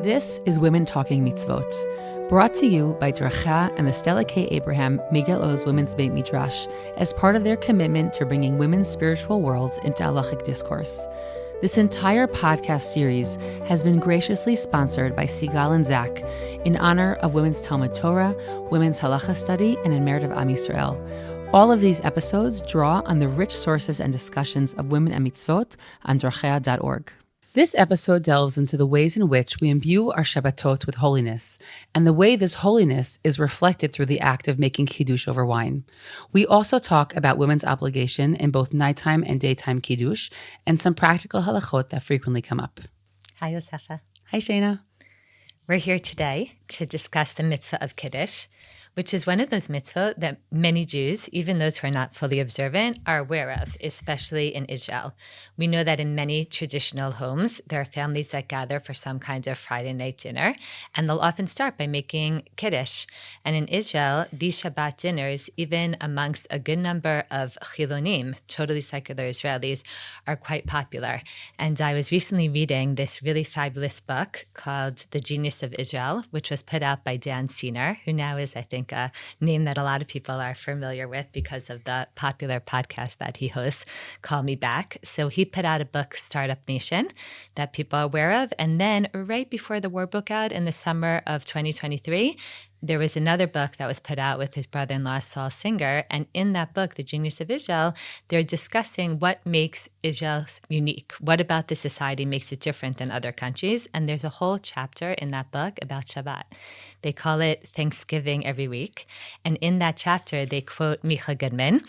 This is Women Talking Mitzvot, brought to you by Deracheha and the Stella K. Abraham Migdal Oz Women's Beit Midrash as part of their commitment to bringing women's spiritual worlds into halachik discourse. This entire podcast series has been graciously sponsored by Sigal and Zach in honor of Women's Talmud Torah, Women's Halacha Study, and in merit of Am Yisrael. All of these episodes draw on the rich sources and discussions of women and mitzvot on Deracheha.org. This episode delves into the ways in which we imbue our Shabbatot with holiness, and the way this holiness is reflected through the act of making Kiddush over wine. We also talk about women's obligation in both nighttime and daytime Kiddush, and some practical halachot that frequently come up. Hi, Yosefa. Hi, Shana. We're here today to discuss the mitzvah of Kiddush, which is one of those mitzvot that many Jews, even those who are not fully observant, are aware of, especially in Israel. We know that in many traditional homes, there are families that gather for some kind of Friday night dinner, and they'll often start by making Kiddush. And in Israel, these Shabbat dinners, even amongst a good number of chilonim, totally secular Israelis, are quite popular. And I was recently reading this really fabulous book called The Genius of Israel, which was put out by Dan Siner, who now is, I think, a name that a lot of people are familiar with because of the popular podcast that he hosts, Call Me Back. So he put out a book, Startup Nation, that people are aware of. And then right before the war broke out in the summer of 2023, there was another book that was put out with his brother-in-law, Saul Singer. And in that book, The Genius of Israel, they're discussing what makes Israel unique. What about the society makes it different than other countries? And there's a whole chapter in that book about Shabbat. They call it Thanksgiving every week. And in that chapter, they quote Micha Goodman,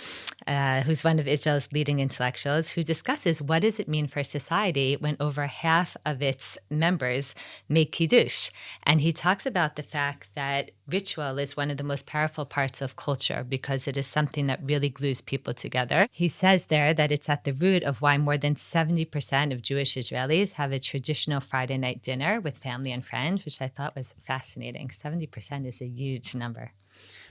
who's one of Israel's leading intellectuals, who discusses what does it mean for a society when over half of its members make Kiddush. And he talks about the fact that ritual is one of the most powerful parts of culture because it is something that really glues people together. He says there that it's at the root of why more than 70% of Jewish Israelis have a traditional Friday night dinner with family and friends, which I thought was fascinating. 70% is a huge number.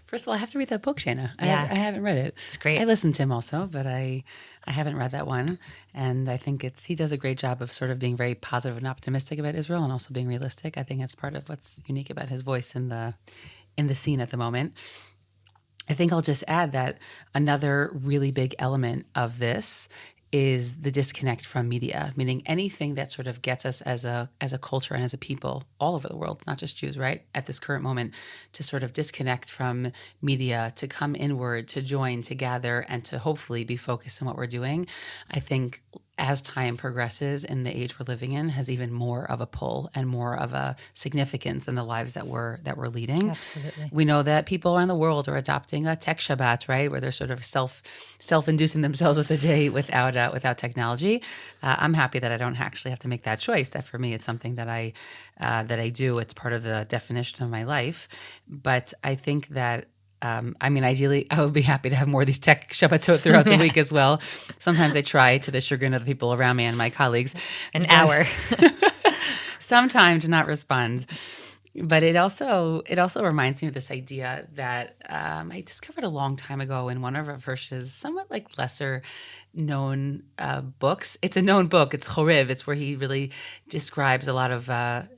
First of all, I have to read that book, Shana. Yeah. I haven't read it. It's great. I listened to him also, but I haven't read that one. And I think he does a great job of sort of being very positive and optimistic about Israel and also being realistic. I think that's part of what's unique about his voice in the scene at the moment. I think I'll just add that another really big element of this is the disconnect from media, meaning anything that sort of gets us as a culture and as a people all over the world, not just Jews, right? At this current moment, to sort of disconnect from media, to come inward, to join, to gather, and to hopefully be focused on what we're doing. I think as time progresses in the age we're living in, has even more of a pull and more of a significance in the lives that we're leading. Absolutely. We know that people around the world are adopting a tech Shabbat, right, where they're sort of self-inducing themselves with the day without technology. I'm happy that I don't actually have to make that choice. That for me, it's something that I do. It's part of the definition of my life. But I think that ideally, I would be happy to have more of these tech Shabbatot throughout the week as well. Sometimes I try, to the chagrin of the people around me and my colleagues. An hour. Sometimes to not respond. But it also reminds me of this idea that I discovered a long time ago in one of our Hirsch's somewhat like lesser known books. It's a known book. It's Choriv. It's where he really describes a lot of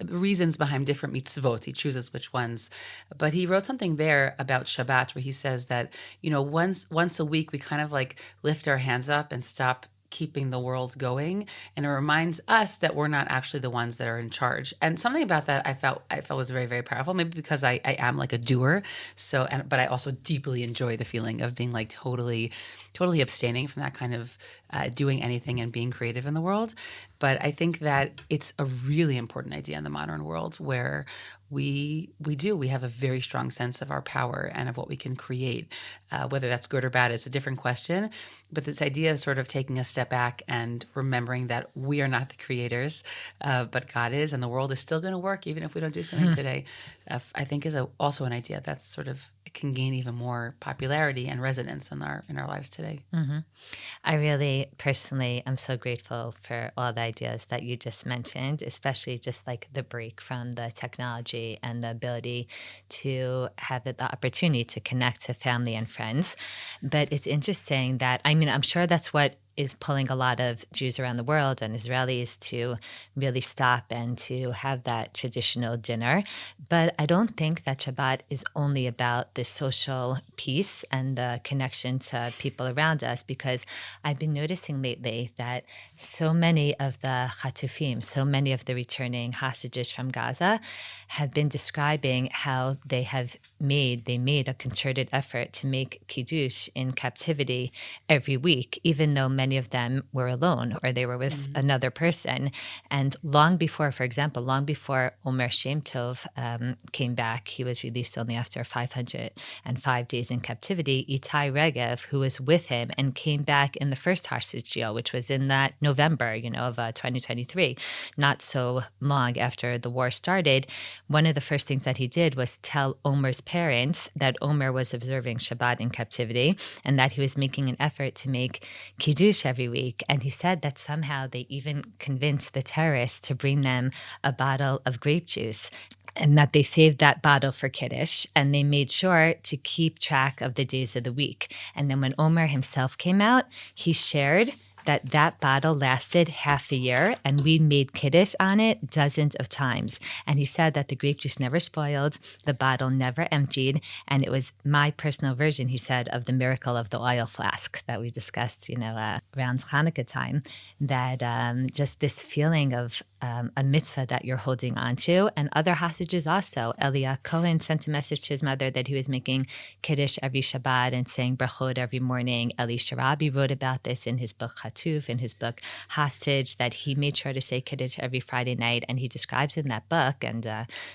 reasons behind different mitzvot. He chooses which ones. But he wrote something there about Shabbat where he says that, once a week we kind of like lift our hands up and stop keeping the world going, and it reminds us that we're not actually the ones that are in charge. And something about that I felt was very, very powerful. Maybe because I am like a doer, but I also deeply enjoy the feeling of being like totally abstaining from that kind of doing anything and being creative in the world. But I think that it's a really important idea in the modern world where we have a very strong sense of our power and of what we can create. Whether that's good or bad is a different question. But this idea of sort of taking a step back and remembering that we are not the creators, but God is, and the world is still going to work even if we don't do something today, I think is also an idea that's sort of can gain even more popularity and resonance in our lives today. Mm-hmm. I really personally am so grateful for all the ideas that you just mentioned, especially just like the break from the technology and the ability to have the opportunity to connect to family and friends. But it's interesting that, I'm sure that's what is pulling a lot of Jews around the world and Israelis to really stop and to have that traditional dinner. But I don't think that Shabbat is only about the social piece and the connection to people around us, because I've been noticing lately that so many of the Chatufim, so many of the returning hostages from Gaza, have been describing how they made a concerted effort to make Kiddush in captivity every week, even though many of them were alone or they were with another person. And long before, for example, long before Omer Shem Tov came back, he was released only after 505 days in captivity. Itai Regev, who was with him and came back in the first hostage deal, which was in that November, of 2023, not so long after the war started. One of the first things that he did was tell Omer's parents that Omer was observing Shabbat in captivity and that he was making an effort to make Kiddush every week. And he said that somehow they even convinced the terrorists to bring them a bottle of grape juice, and that they saved that bottle for Kiddush, and they made sure to keep track of the days of the week. And then when Omer himself came out, he shared that bottle lasted half a year, and we made Kiddush on it dozens of times. And he said that the grape juice never spoiled, the bottle never emptied, and it was my personal version, he said, of the miracle of the oil flask that we discussed, around Hanukkah time, that just this feeling of a mitzvah that you're holding on to. And other hostages also. Elia Cohen sent a message to his mother that he was making Kiddush every Shabbat and saying brachot every morning. Eli Sharabi wrote about this in his book Chatuf, in his book Hostage, that he made sure to say Kiddush every Friday night. And he describes in that book, and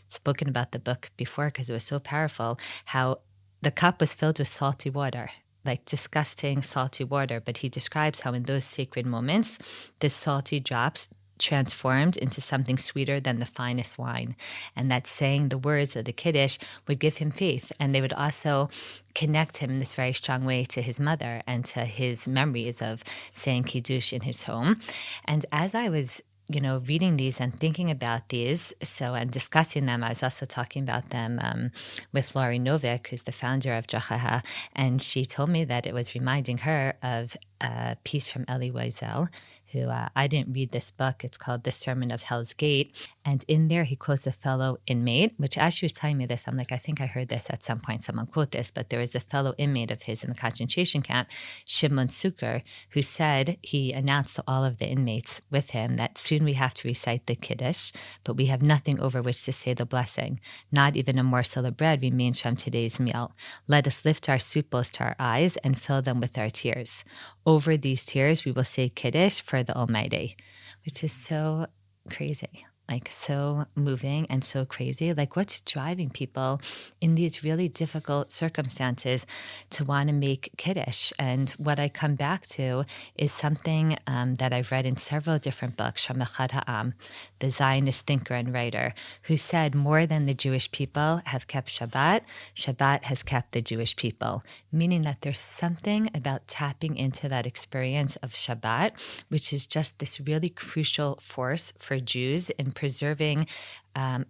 spoken about the book before because it was so powerful, how the cup was filled with salty water, like disgusting salty water. But he describes how in those sacred moments, the salty drops transformed into something sweeter than the finest wine. And that saying the words of the Kiddush would give him faith. And they would also connect him in this very strong way to his mother and to his memories of saying Kiddush in his home. And as I was reading these and thinking about these, and discussing them, I was also talking about them with Laurie Novick, who's the founder of Deracheha, and she told me that it was reminding her of a piece from Elie Wiesel, who I didn't read this book. It's called The Sermon of Hell's Gate. And in there, he quotes a fellow inmate, which as she was telling me this, I'm like, I think I heard this at some point, someone quote this, but there was a fellow inmate of his in the concentration camp, Shimon Suker, who said he announced to all of the inmates with him that soon we have to recite the Kiddush, but we have nothing over which to say the blessing. Not even a morsel of bread remains from today's meal. Let us lift our soup bowls to our eyes and fill them with our tears. Over these tears, we will say Kiddush for the Almighty, which is so crazy. Like so moving and so crazy. Like what's driving people in these really difficult circumstances to want to make Kiddush? And what I come back to is something that I've read in several different books from Echad Ha'am, the Zionist thinker and writer, who said more than the Jewish people have kept Shabbat, Shabbat has kept the Jewish people, meaning that there's something about tapping into that experience of Shabbat, which is just this really crucial force for Jews in preserving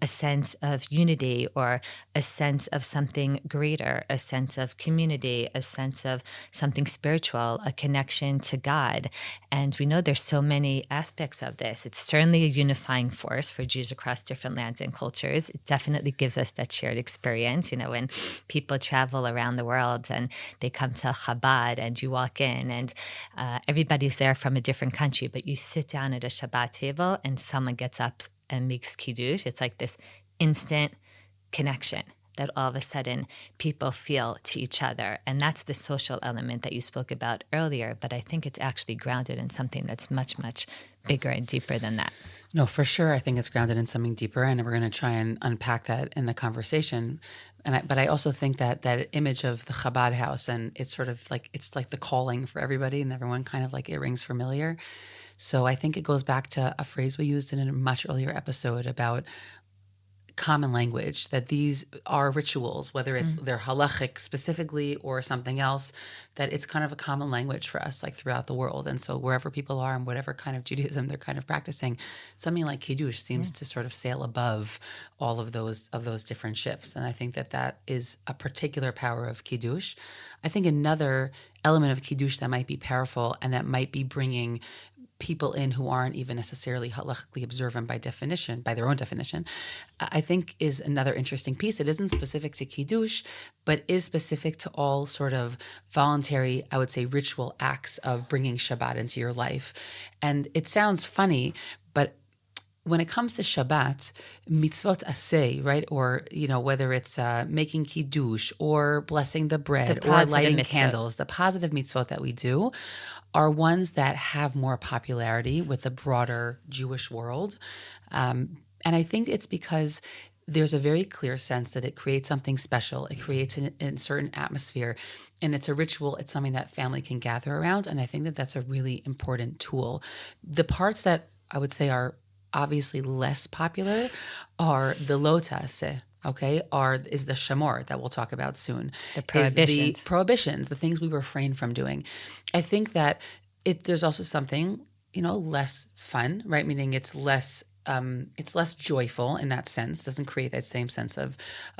a sense of unity or a sense of something greater, a sense of community, a sense of something spiritual, a connection to God. And we know there's so many aspects of this. It's certainly a unifying force for Jews across different lands and cultures. It definitely gives us that shared experience, when people travel around the world and they come to Chabad and you walk in and everybody's there from a different country, but you sit down at a Shabbat table and someone gets up and makes Kiddush. It's like this instant connection that all of a sudden people feel to each other. And that's the social element that you spoke about earlier, but I think it's actually grounded in something that's much, much bigger and deeper than that. No, for sure. I think it's grounded in something deeper, and we're going to try and unpack that in the conversation. But I also think that that image of the Chabad house, and it's sort of like, it's like the calling for everybody, and everyone kind of like, it rings familiar. So I think it goes back to a phrase we used in a much earlier episode about common language, that these are rituals, whether it's their halachik specifically or something else, that it's kind of a common language for us, like throughout the world. And so wherever people are and whatever kind of Judaism they're kind of practicing, something like Kiddush seems to sort of sail above all of those different shifts. And I think that that is a particular power of Kiddush. I think another element of Kiddush that might be powerful and that might be bringing people in who aren't even necessarily halachically observant by definition, by their own definition, I think is another interesting piece. It isn't specific to Kiddush, but is specific to all sort of voluntary, I would say, ritual acts of bringing Shabbat into your life. And it sounds funny, but when it comes to Shabbat, mitzvot aseh, right? Or, whether it's making kiddush or blessing the bread or lighting mitzvot. candles, the positive mitzvot that we do are ones that have more popularity with the broader Jewish world. And I think it's because there's a very clear sense that it creates something special. It creates a certain atmosphere, and it's a ritual. It's something that family can gather around. And I think that that's a really important tool. The parts that I would say are obviously less popular are the lo ta'aseh, okay, is the shamor that we'll talk about soon. The prohibitions. Is the prohibitions, the things we refrain from doing. I think that there's also something, less fun, right? Meaning it's less joyful in that sense, doesn't create that same sense of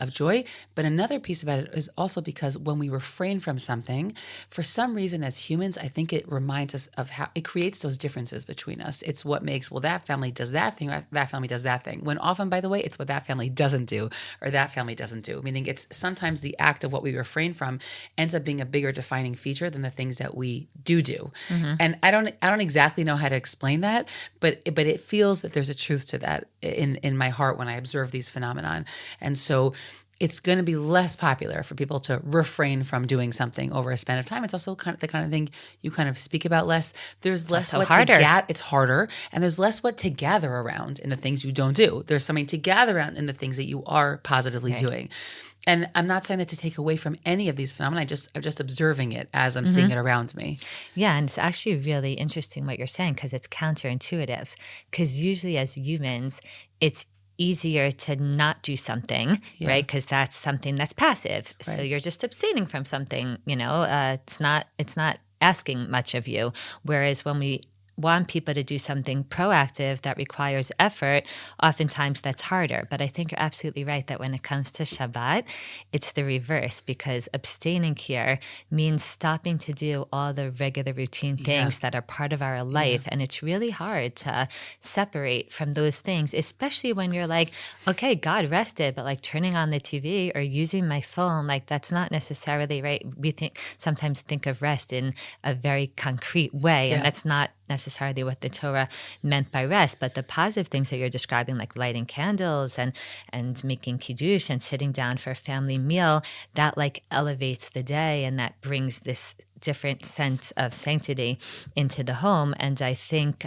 joy. But another piece about it is also because when we refrain from something, for some reason as humans, I think it reminds us of how it creates those differences between us. It's what makes, well, that family does that thing, or that family does that thing. When often, by the way, it's what that family doesn't do or that family doesn't do. Meaning it's sometimes the act of what we refrain from ends up being a bigger defining feature than the things that we do. Mm-hmm. And I don't exactly know how to explain that, but it feels that there's a truth to that in my heart when I observe these phenomenon. And so it's going to be less popular for people to refrain from doing something over a span of time. It's also kind of the kind of thing you kind of speak about less. There's less what harder. It's harder, and there's less what to gather around in the things you don't do. There's something to gather around in the things that you are positively doing. And I'm not saying that to take away from any of these phenomena. I'm just observing it as I'm seeing it around me. Yeah, and it's actually really interesting what you're saying because it's counterintuitive. Because usually as humans, it's easier to not do something, right? Because that's something that's passive. Right. So you're just abstaining from something. It's not asking much of you. Whereas when we want people to do something proactive that requires effort, oftentimes that's harder. But I think you're absolutely right that when it comes to Shabbat, it's the reverse because abstaining here means stopping to do all the regular routine things that are part of our life. And it's really hard to separate from those things, especially when you're like, okay, God rested, but like turning on the TV or using my phone, like that's not necessarily right. We sometimes think of rest in a very concrete way, and that's not necessarily what the Torah meant by rest, but the positive things that you're describing, like lighting candles and making kiddush and sitting down for a family meal, that like elevates the day and that brings this different sense of sanctity into the home. And I think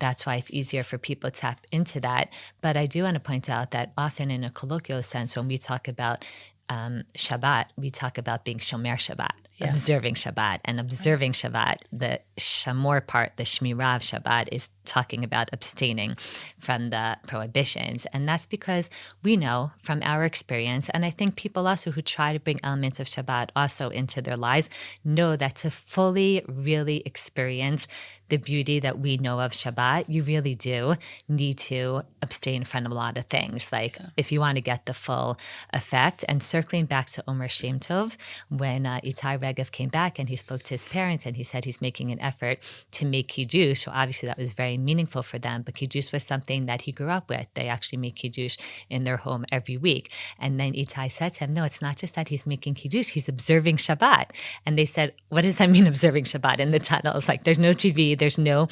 that's why it's easier for people to tap into that. But I do want to point out that often in a colloquial sense, when we talk about Shabbat, we talk about being Shomer Shabbat, observing Shabbat. And observing Shabbat, the Shamor part, the Shmirah of Shabbat, is talking about abstaining from the prohibitions. And that's because we know from our experience, and I think people also who try to bring elements of Shabbat also into their lives know that to fully really experience the beauty that we know of Shabbat, you really do need to abstain from a lot of things. Like if you want to get the full effect. And circling back to Omer Shem Tov, when Itai Regev came back and he spoke to his parents and he said he's making an effort to make Kiddush. So obviously that was very meaningful for them, but Kiddush was something that he grew up with. They actually make Kiddush in their home every week. And then Itai said to him, no, it's not just that he's making Kiddush, he's observing Shabbat. And they said, what does that mean, observing Shabbat in the tunnels? Like there's no TV, there's no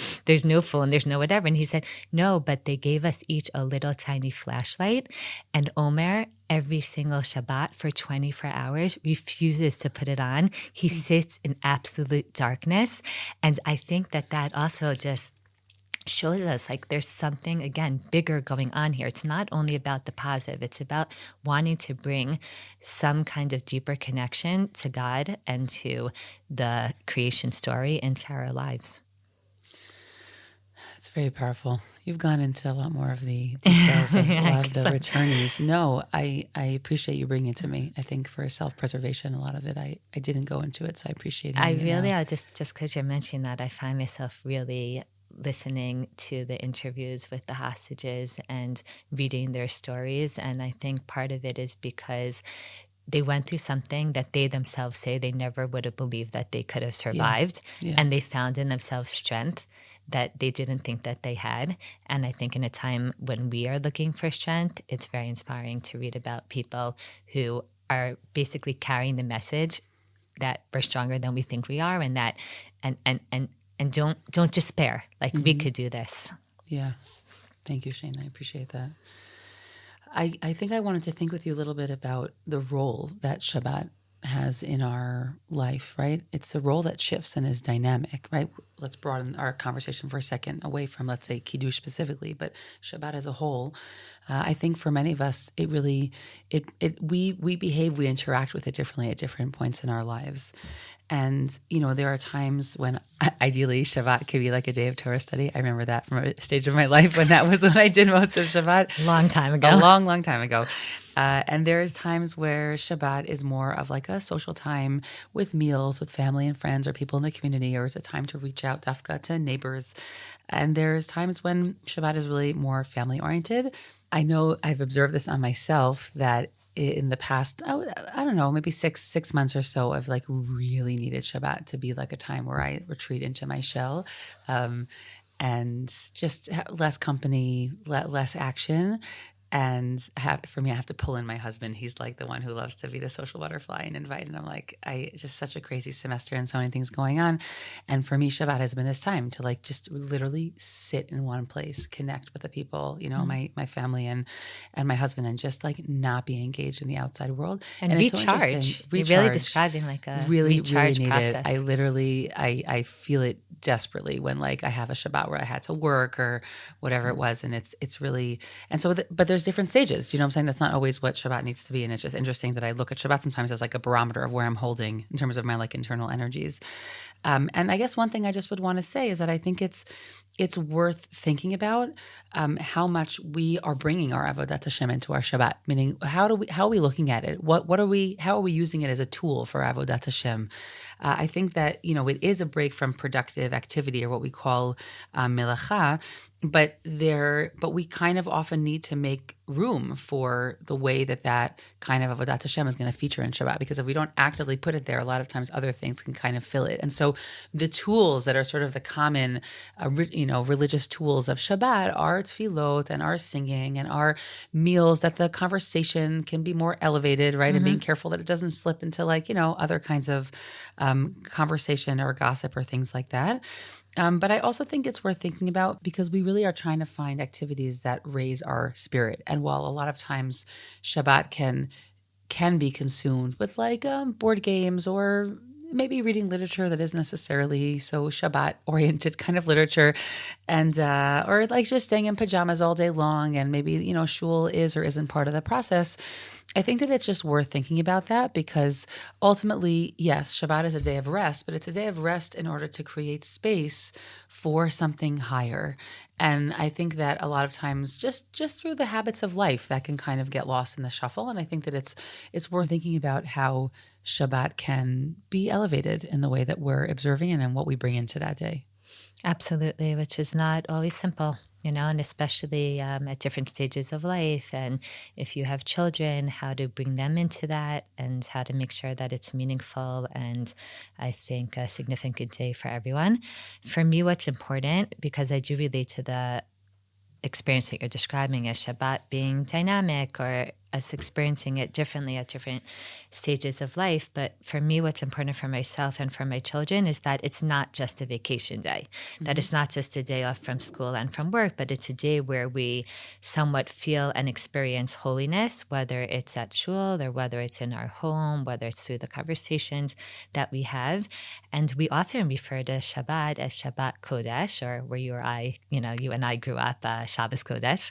phone, there's no whatever. And he said, no, but they gave us each a little tiny flashlight. And Omer, every single Shabbat for 24 hours, refuses to put it on. He sits in absolute darkness. And I think that also just shows us like there's something, again, bigger going on here. It's not only about the positive. It's about wanting to bring some kind of deeper connection to God and to the creation story into our lives. It's very powerful. You've gone into a lot more of the details of a lot of the returnees. No, I appreciate you bringing it to me. I think for self-preservation, a lot of it, I didn't go into it, so I appreciate it. Just because you're mentioning that, I find myself really listening to the interviews with the hostages and reading their stories. And I think part of it is because they went through something that they themselves say they never would have believed that they could have Yeah. survived. Yeah. And they found in themselves strength that they didn't think that they had. And I think in a time when we are looking for strength, it's very inspiring to read about people who are basically carrying the message that we're stronger than we think we are, and that and don't despair. Like we could do this. Yeah. Thank you, Shane. I appreciate that. I think I wanted to think with you a little bit about the role that Shabbat has in our life, right? It's a role that shifts and is dynamic, right? Let's broaden our conversation for a second away from, let's say, Kiddush specifically, but Shabbat as a whole. I think for many of us, it really, we behave, we interact with it differently at different points in our lives. And, there are times when ideally Shabbat could be like a day of Torah study. I remember that from a stage of my life when that was when I did most of Shabbat. Long time ago. A long, long time ago. And there's times where Shabbat is more of like a social time with meals with family and friends or people in the community, or it's a time to reach out dafka to neighbors. And there's times when Shabbat is really more family oriented. I know I've observed this on myself that in the past, I don't know, maybe six months or so, I've like really needed Shabbat to be like a time where I retreat into my shell, and just less company, less action. And for me, I have to pull in my husband. He's like the one who loves to be the social butterfly and invite. And I'm like, it's just such a crazy semester and so many things going on. And for me, Shabbat has been this time to like just literally sit in one place, connect with the people, my family and my husband, and just like not be engaged in the outside world. And it's so recharge. You're really describing like a recharge need process. it. I literally, I feel it desperately when like I have a Shabbat where I had to work or whatever it was. And it's really, and so, but there's different stages. You know what I'm saying? That's not always what Shabbat needs to be. And it's just interesting that I look at Shabbat sometimes as like a barometer of where I'm holding in terms of my like internal energies. And I guess one thing I just would want to say is that I think it's worth thinking about how much we are bringing our avodat Hashem into our Shabbat. Meaning, how are we looking at it? How are we using it as a tool for avodat Hashem? I think that it is a break from productive activity, or what we call melacha. But we kind of often need to make room for the way that kind of avodat Hashem is going to feature in Shabbat, because if we don't actively put it there, a lot of times other things can kind of fill it. And so the tools that are sort of the common, religious tools of Shabbat are tefillot and our singing and our meals, that the conversation can be more elevated, right? And being careful that it doesn't slip into like, other kinds of conversation or gossip or things like that. But I also think it's worth thinking about, because we really are trying to find activities that raise our spirit. And while a lot of times Shabbat can be consumed with like board games or maybe reading literature that isn't necessarily so Shabbat oriented kind of literature, and or like just staying in pajamas all day long, and maybe shul is or isn't part of the process. I think that it's just worth thinking about that, because ultimately, yes, Shabbat is a day of rest, but it's a day of rest in order to create space for something higher. And I think that a lot of times just through the habits of life, that can kind of get lost in the shuffle. And I think that it's worth thinking about how Shabbat can be elevated in the way that we're observing it and what we bring into that day. Absolutely, which is not always simple, and especially at different stages of life. And if you have children, how to bring them into that and how to make sure that it's meaningful and I think a significant day for everyone. For me, what's important, because I do relate to the experience that you're describing as Shabbat being dynamic, or us experiencing it differently at different stages of life. But for me, what's important for myself and for my children is that it's not just a vacation day, that it's not just a day off from school and from work, but it's a day where we somewhat feel and experience holiness, whether it's at shul or whether it's in our home, whether it's through the conversations that we have. And we often refer to Shabbat as Shabbat Kodesh, or where you and I grew up, Shabbos Kodesh,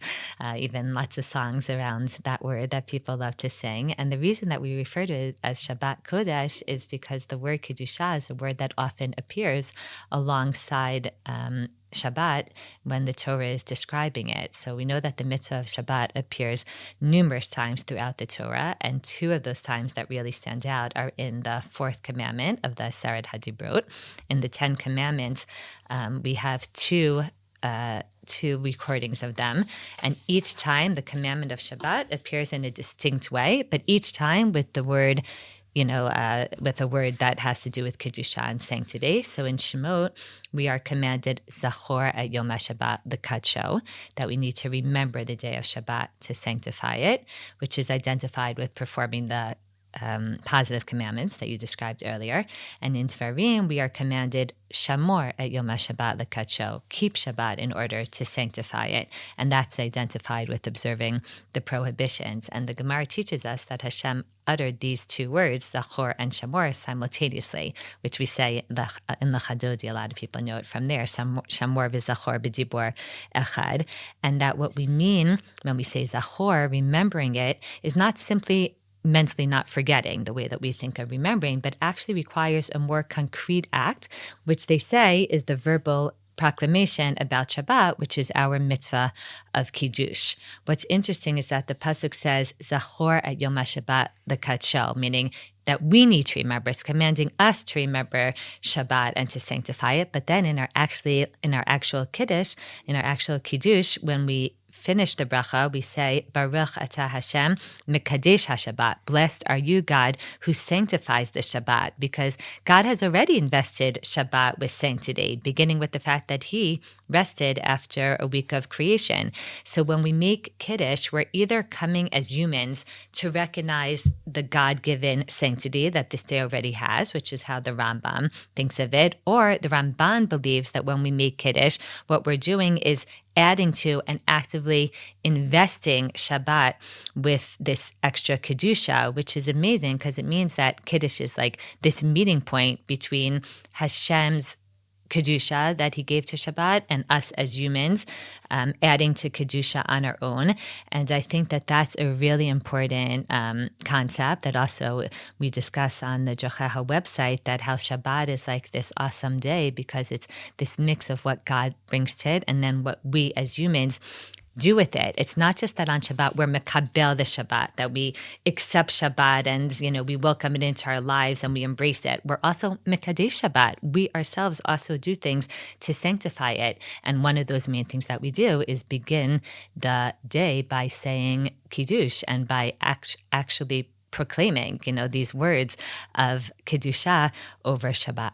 even lots of songs around that word that people love to sing. And the reason that we refer to it as Shabbat Kodesh is because the word Kedusha is a word that often appears alongside Shabbat when the Torah is describing it. So we know that the mitzvah of Shabbat appears numerous times throughout the Torah, and two of those times that really stand out are in the fourth commandment of the Aseret HaDibrot. In the 10 Commandments, we have two 2 recordings of them. And each time the commandment of Shabbat appears in a distinct way, but each time with the word, with a word that has to do with Kedusha and sanctity. So in Shemot, we are commanded Zachor at Yom HaShabbat, the Kadsho, that we need to remember the day of Shabbat to sanctify it, which is identified with performing the positive commandments that you described earlier. And in Tvarim, we are commanded Shamor at Yom HaShabbat L'Kadsho, keep Shabbat in order to sanctify it. And that's identified with observing the prohibitions. And the Gemara teaches us that Hashem uttered these 2 words, Zachor and Shamor, simultaneously, which we say in the Chadodi. A lot of people know it from there, Shamor v'Zachor b'dibur echad. And that what we mean when we say Zachor, remembering it, is not simply mentally not forgetting the way that we think of remembering, but actually requires a more concrete act, which they say is the verbal proclamation about Shabbat, which is our mitzvah of Kiddush. What's interesting is that the pasuk says, Zachor at Yom HaShabbat l'Kadsho, meaning that we need to remember. It's commanding us to remember Shabbat and to sanctify it. But then in our actual Kiddush, when we finish the bracha, we say, Baruch atah Hashem, Mekadesh HaShabbat. Blessed are you, God, who sanctifies the Shabbat, because God has already invested Shabbat with sanctity, beginning with the fact that He rested after a week of creation. So when we make Kiddush, we're either coming as humans to recognize the God-given sanctity that this day already has, which is how the Rambam thinks of it, or the Ramban believes that when we make Kiddush, what we're doing is adding to and actively investing Shabbat with this extra Kedusha, which is amazing because it means that Kiddush is like this meeting point between Hashem's Kedusha that He gave to Shabbat and us as humans, adding to Kedusha on our own. And I think that that's a really important concept that also we discuss on the Deracheha website, that how Shabbat is like this awesome day because it's this mix of what God brings to it and then what we as humans do with it. It's not just that on Shabbat we're mekabel the Shabbat, that we accept Shabbat and we welcome it into our lives and we embrace it. We're also mekadesh Shabbat. We ourselves also do things to sanctify it. And one of those main things that we do is begin the day by saying Kiddush and by actually proclaiming, these words of Kedusha over Shabbat.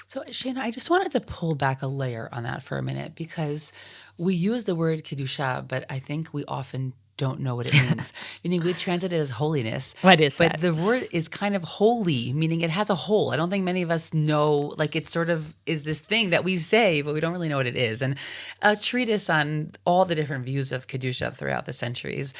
So, Shana, I just wanted to pull back a layer on that for a minute because we use the word Kedusha, but I think we often don't know what it means. Meaning we translate it as holiness. What is that? But the word is kind of holy, meaning it has a hole. I don't think many of us know, like it sort of is this thing that we say, but we don't really know what it is. And a treatise on all the different views of Kedusha throughout the centuries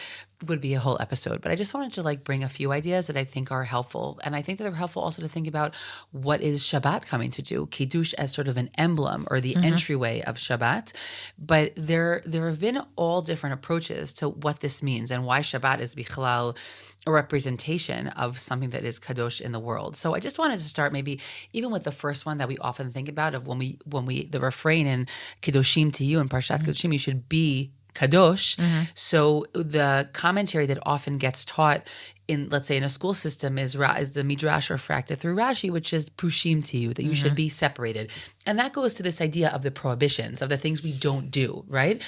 would be a whole episode. But I just wanted to bring a few ideas that I think are helpful. And I think that they're helpful also to think about what is Shabbat coming to do. Kiddush as sort of an emblem or the entryway of Shabbat. But there have been all different approaches to what this means and why Shabbat is bichlal a representation of something that is kadosh in the world. So I just wanted to start maybe even with the first one that we often think about of when we the refrain in Kiddushim to you in Parshat Kiddushim, you should be kadosh. So the commentary that often gets taught in, let's say, in a school system is the Midrash refracted through Rashi, which is prushim to you, that you should be separated. And that goes to this idea of the prohibitions, of the things we don't do, right?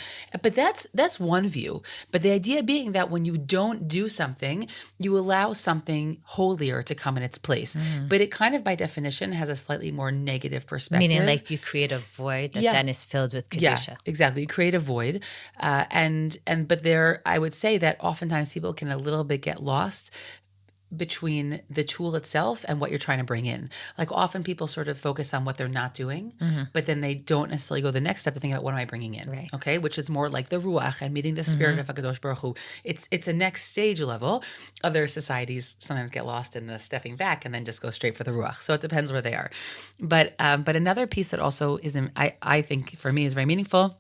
But that's one view. But the idea being that when you don't do something, you allow something holier to come in its place. But it kind of, by definition, has a slightly more negative perspective. Meaning like you create a void that then is filled with Kedusha. Yeah, exactly. You create a void. But there, I would say that oftentimes people can a little bit get lost between the tool itself and what you're trying to bring in. Like often people sort of focus on what they're not doing, but then they don't necessarily go the next step to think about what am I bringing in, right? Okay, which is more like the ruach and meeting the spirit of HaKadosh Baruch Hu. It's a next stage level. Other societies sometimes get lost in the stepping back and then just go straight for the ruach. So it depends where they are. But another piece that also is, I think for me is very meaningful.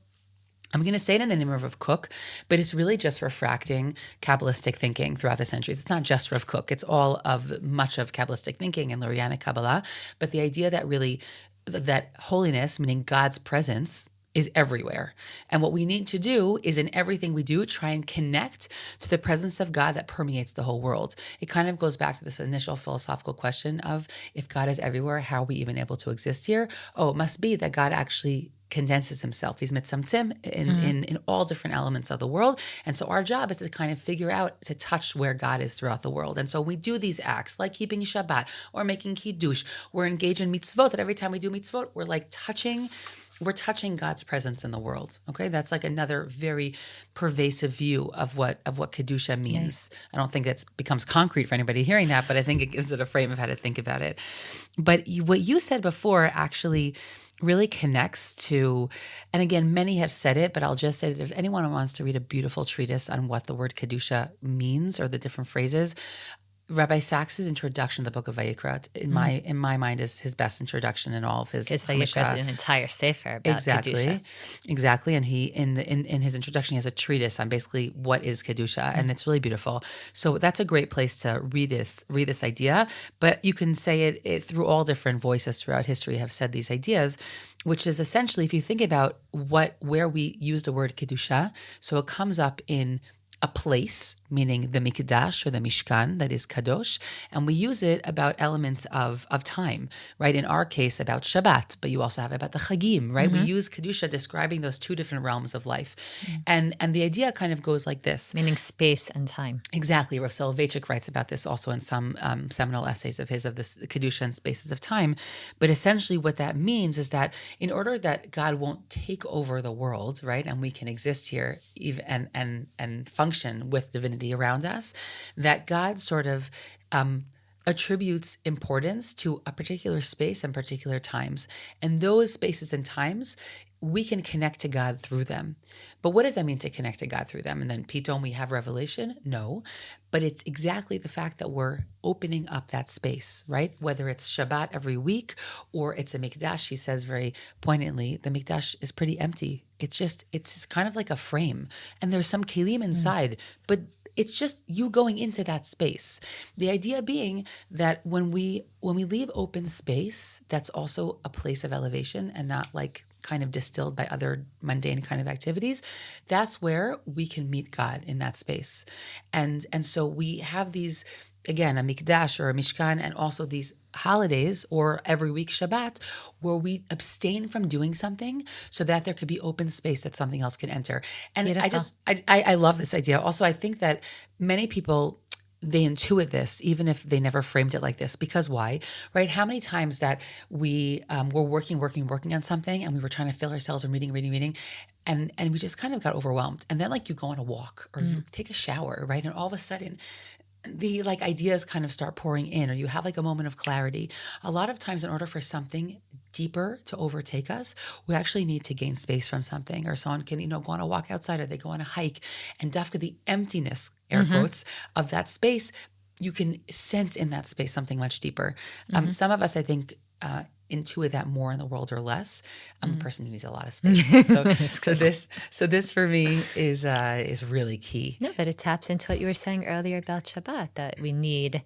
I'm going to say it in the name of Rav Kook, but it's really just refracting Kabbalistic thinking throughout the centuries. It's not just Rav Kook. It's all of much of Kabbalistic thinking and Lurianic Kabbalah. But the idea that holiness, meaning God's presence, is everywhere. And what we need to do is in everything we do, try and connect to the presence of God that permeates the whole world. It kind of goes back to this initial philosophical question of if God is everywhere, how are we even able to exist here? Oh, it must be that God actually condenses himself. He's mitzamtzim in all different elements of the world. And so our job is to kind of figure out, to touch where God is throughout the world. And so we do these acts like keeping Shabbat or making Kiddush. We're engaged in mitzvot, that every time we do mitzvot, we're like touching God's presence in the world. Okay, that's like another very pervasive view of what Kedusha means. Nice. I don't think that becomes concrete for anybody hearing that, but I think it gives it a frame of how to think about it. But what you said before actually really connects to, and again, many have said it, but I'll just say that if anyone wants to read a beautiful treatise on what the word Kedusha means or the different phrases, Rabbi Sachs's introduction to the book of Vayikra, in my mind, is his best introduction in all of his. Because Vayikra is an entire sefer about Kedusha. Exactly. And he in his introduction, he has a treatise on basically what is Kedusha, and it's really beautiful. So that's a great place to read this idea. But you can say it through all different voices throughout history have said these ideas, which is essentially, if you think about where we use the word Kedusha, so it comes up in a place, meaning the Mikdash or the Mishkan, that is Kadosh, and we use it about elements of time, right? In our case, about Shabbat, but you also have it about the Chagim, right? We use Kedusha describing those two different realms of life. And the idea kind of goes like this. Meaning space and time. Exactly. Rav Soloveitchik writes about this also in some seminal essays of his, of this Kedusha and spaces of time. But essentially what that means is that in order that God won't take over the world, right, and we can exist here even and function with divinity around us, that God sort of attributes importance to a particular space and particular times. And those spaces and times, we can connect to God through them. But what does that mean, to connect to God through them? And then pitom we have revelation? No. But it's exactly the fact that we're opening up that space, right? Whether it's Shabbat every week or it's a Mikdash, he says very poignantly, the Mikdash is pretty empty. It's kind of like a frame. And there's some kelim inside, but it's just you going into that space. The idea being that when we leave open space, that's also a place of elevation and not like kind of distilled by other mundane kind of activities. That's where we can meet God, in that space. And so we have these, again, a mikdash or a mishkan, and also these holidays or every week Shabbat, where we abstain from doing something so that there could be open space that something else can enter. And Beautiful. I love this idea. Also, I think that many people, they intuit this, even if they never framed it like this. Because why? Right? How many times that we were working on something, and we were trying to fill ourselves or reading, and we just kind of got overwhelmed. And then like you go on a walk or you take a shower, right? And all of a sudden the like ideas kind of start pouring in, or you have like a moment of clarity. A lot of times, in order for something deeper to overtake us, we actually need to gain space from something. Or someone can, go on a walk outside, or they go on a hike, and dafka the emptiness, air quotes, of that space, you can sense in that space something much deeper. Some of us, I think, intuit that more in the world or less. I'm a person who needs a lot of space. So this for me is really key. No, but it taps into what you were saying earlier about Shabbat, that we need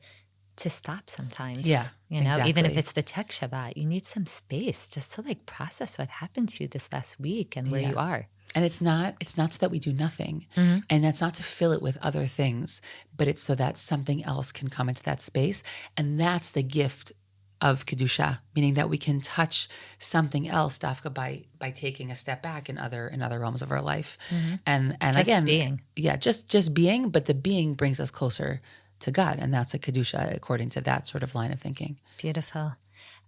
to stop sometimes. Yeah, exactly. Even if it's the tech Shabbat, you need some space just to like process what happened to you this last week and where you are. And it's not so that we do nothing, and that's not to fill it with other things, but it's so that something else can come into that space. And that's the gift of Kedusha, meaning that we can touch something else, dafka, by taking a step back in other realms of our life. And just again, being. Yeah, just being, but the being brings us closer to God, and that's a Kedusha according to that sort of line of thinking. Beautiful.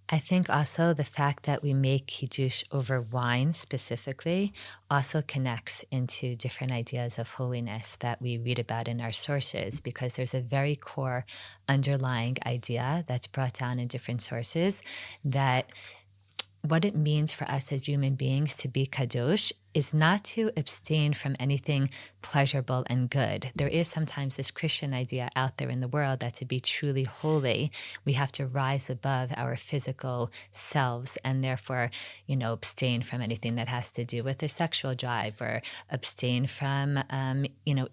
I think also the fact that we make Kiddush over wine specifically also connects into different ideas of holiness that we read about in our sources, because there's a very core underlying idea that's brought down in different sources, that what it means for us as human beings to be kadosh is not to abstain from anything pleasurable and good. There is sometimes this Christian idea out there in the world that to be truly holy, we have to rise above our physical selves and therefore, abstain from anything that has to do with the sexual drive, or abstain from,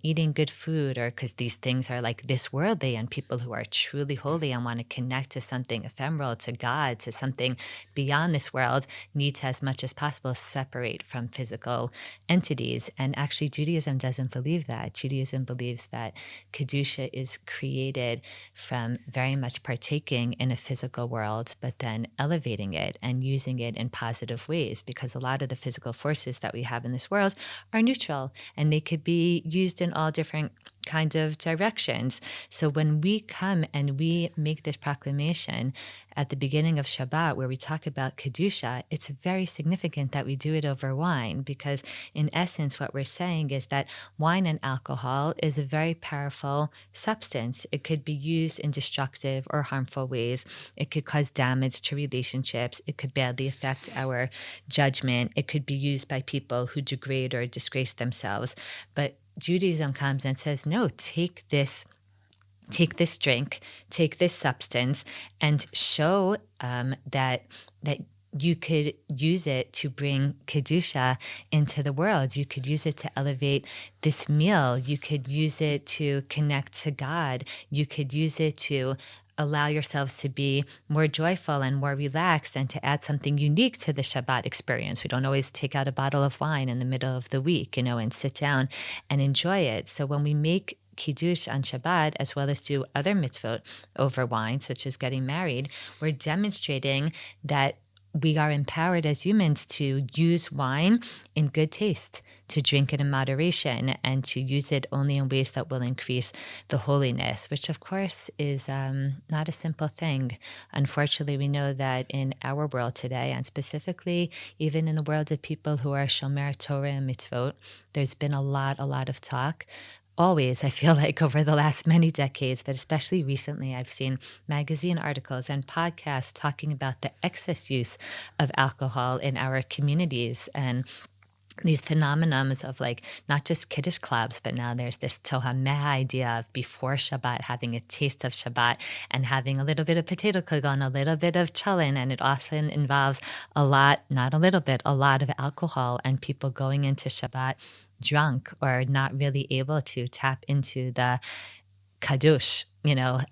eating good food, or because these things are like this worldly, and people who are truly holy and want to connect to something ephemeral, to God, to something beyond this world, need to, as much as possible, separate from physical physical entities. And actually, Judaism doesn't believe that. Judaism believes that Kedusha is created from very much partaking in a physical world, but then elevating it and using it in positive ways, because a lot of the physical forces that we have in this world are neutral and they could be used in all different kind of directions. So when we come and we make this proclamation at the beginning of Shabbat, where we talk about Kedusha, it's very significant that we do it over wine, because in essence, what we're saying is that wine and alcohol is a very powerful substance. It could be used in destructive or harmful ways. It could cause damage to relationships. It could badly affect our judgment. It could be used by people who degrade or disgrace themselves. But Judaism comes and says, no, take this drink, take this substance, and show that you could use it to bring Kedusha into the world. You could use it to elevate this meal. You could use it to connect to God. You could use it to allow yourselves to be more joyful and more relaxed, and to add something unique to the Shabbat experience. We don't always take out a bottle of wine in the middle of the week, and sit down and enjoy it. So when we make Kiddush on Shabbat, as well as do other mitzvot over wine, such as getting married, we're demonstrating that we are empowered as humans to use wine in good taste, to drink it in moderation, and to use it only in ways that will increase the holiness, which of course is not a simple thing. Unfortunately, we know that in our world today, and specifically even in the world of people who are Shomer Torah and mitzvot, there's been a lot of talk. Always, I feel like, over the last many decades, but especially recently, I've seen magazine articles and podcasts talking about the excess use of alcohol in our communities, and these phenomenons of like not just Kiddush clubs, but now there's this Tohameh idea of before Shabbat having a taste of Shabbat and having a little bit of potato kogon, a little bit of cholent, and it often involves a lot, not a little bit, a lot of alcohol, and people going into Shabbat drunk or not really able to tap into the Kiddush,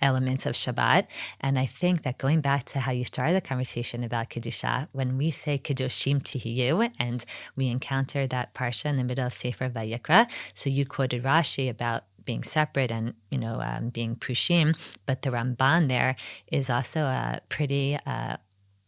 elements of Shabbat. And I think that going back to how you started the conversation about Kedusha, when we say Kiddushim Tihiyu, and we encounter that parsha in the middle of Sefer Vayikra, so you quoted Rashi about being separate and, being Prushim, but the Ramban there is also a pretty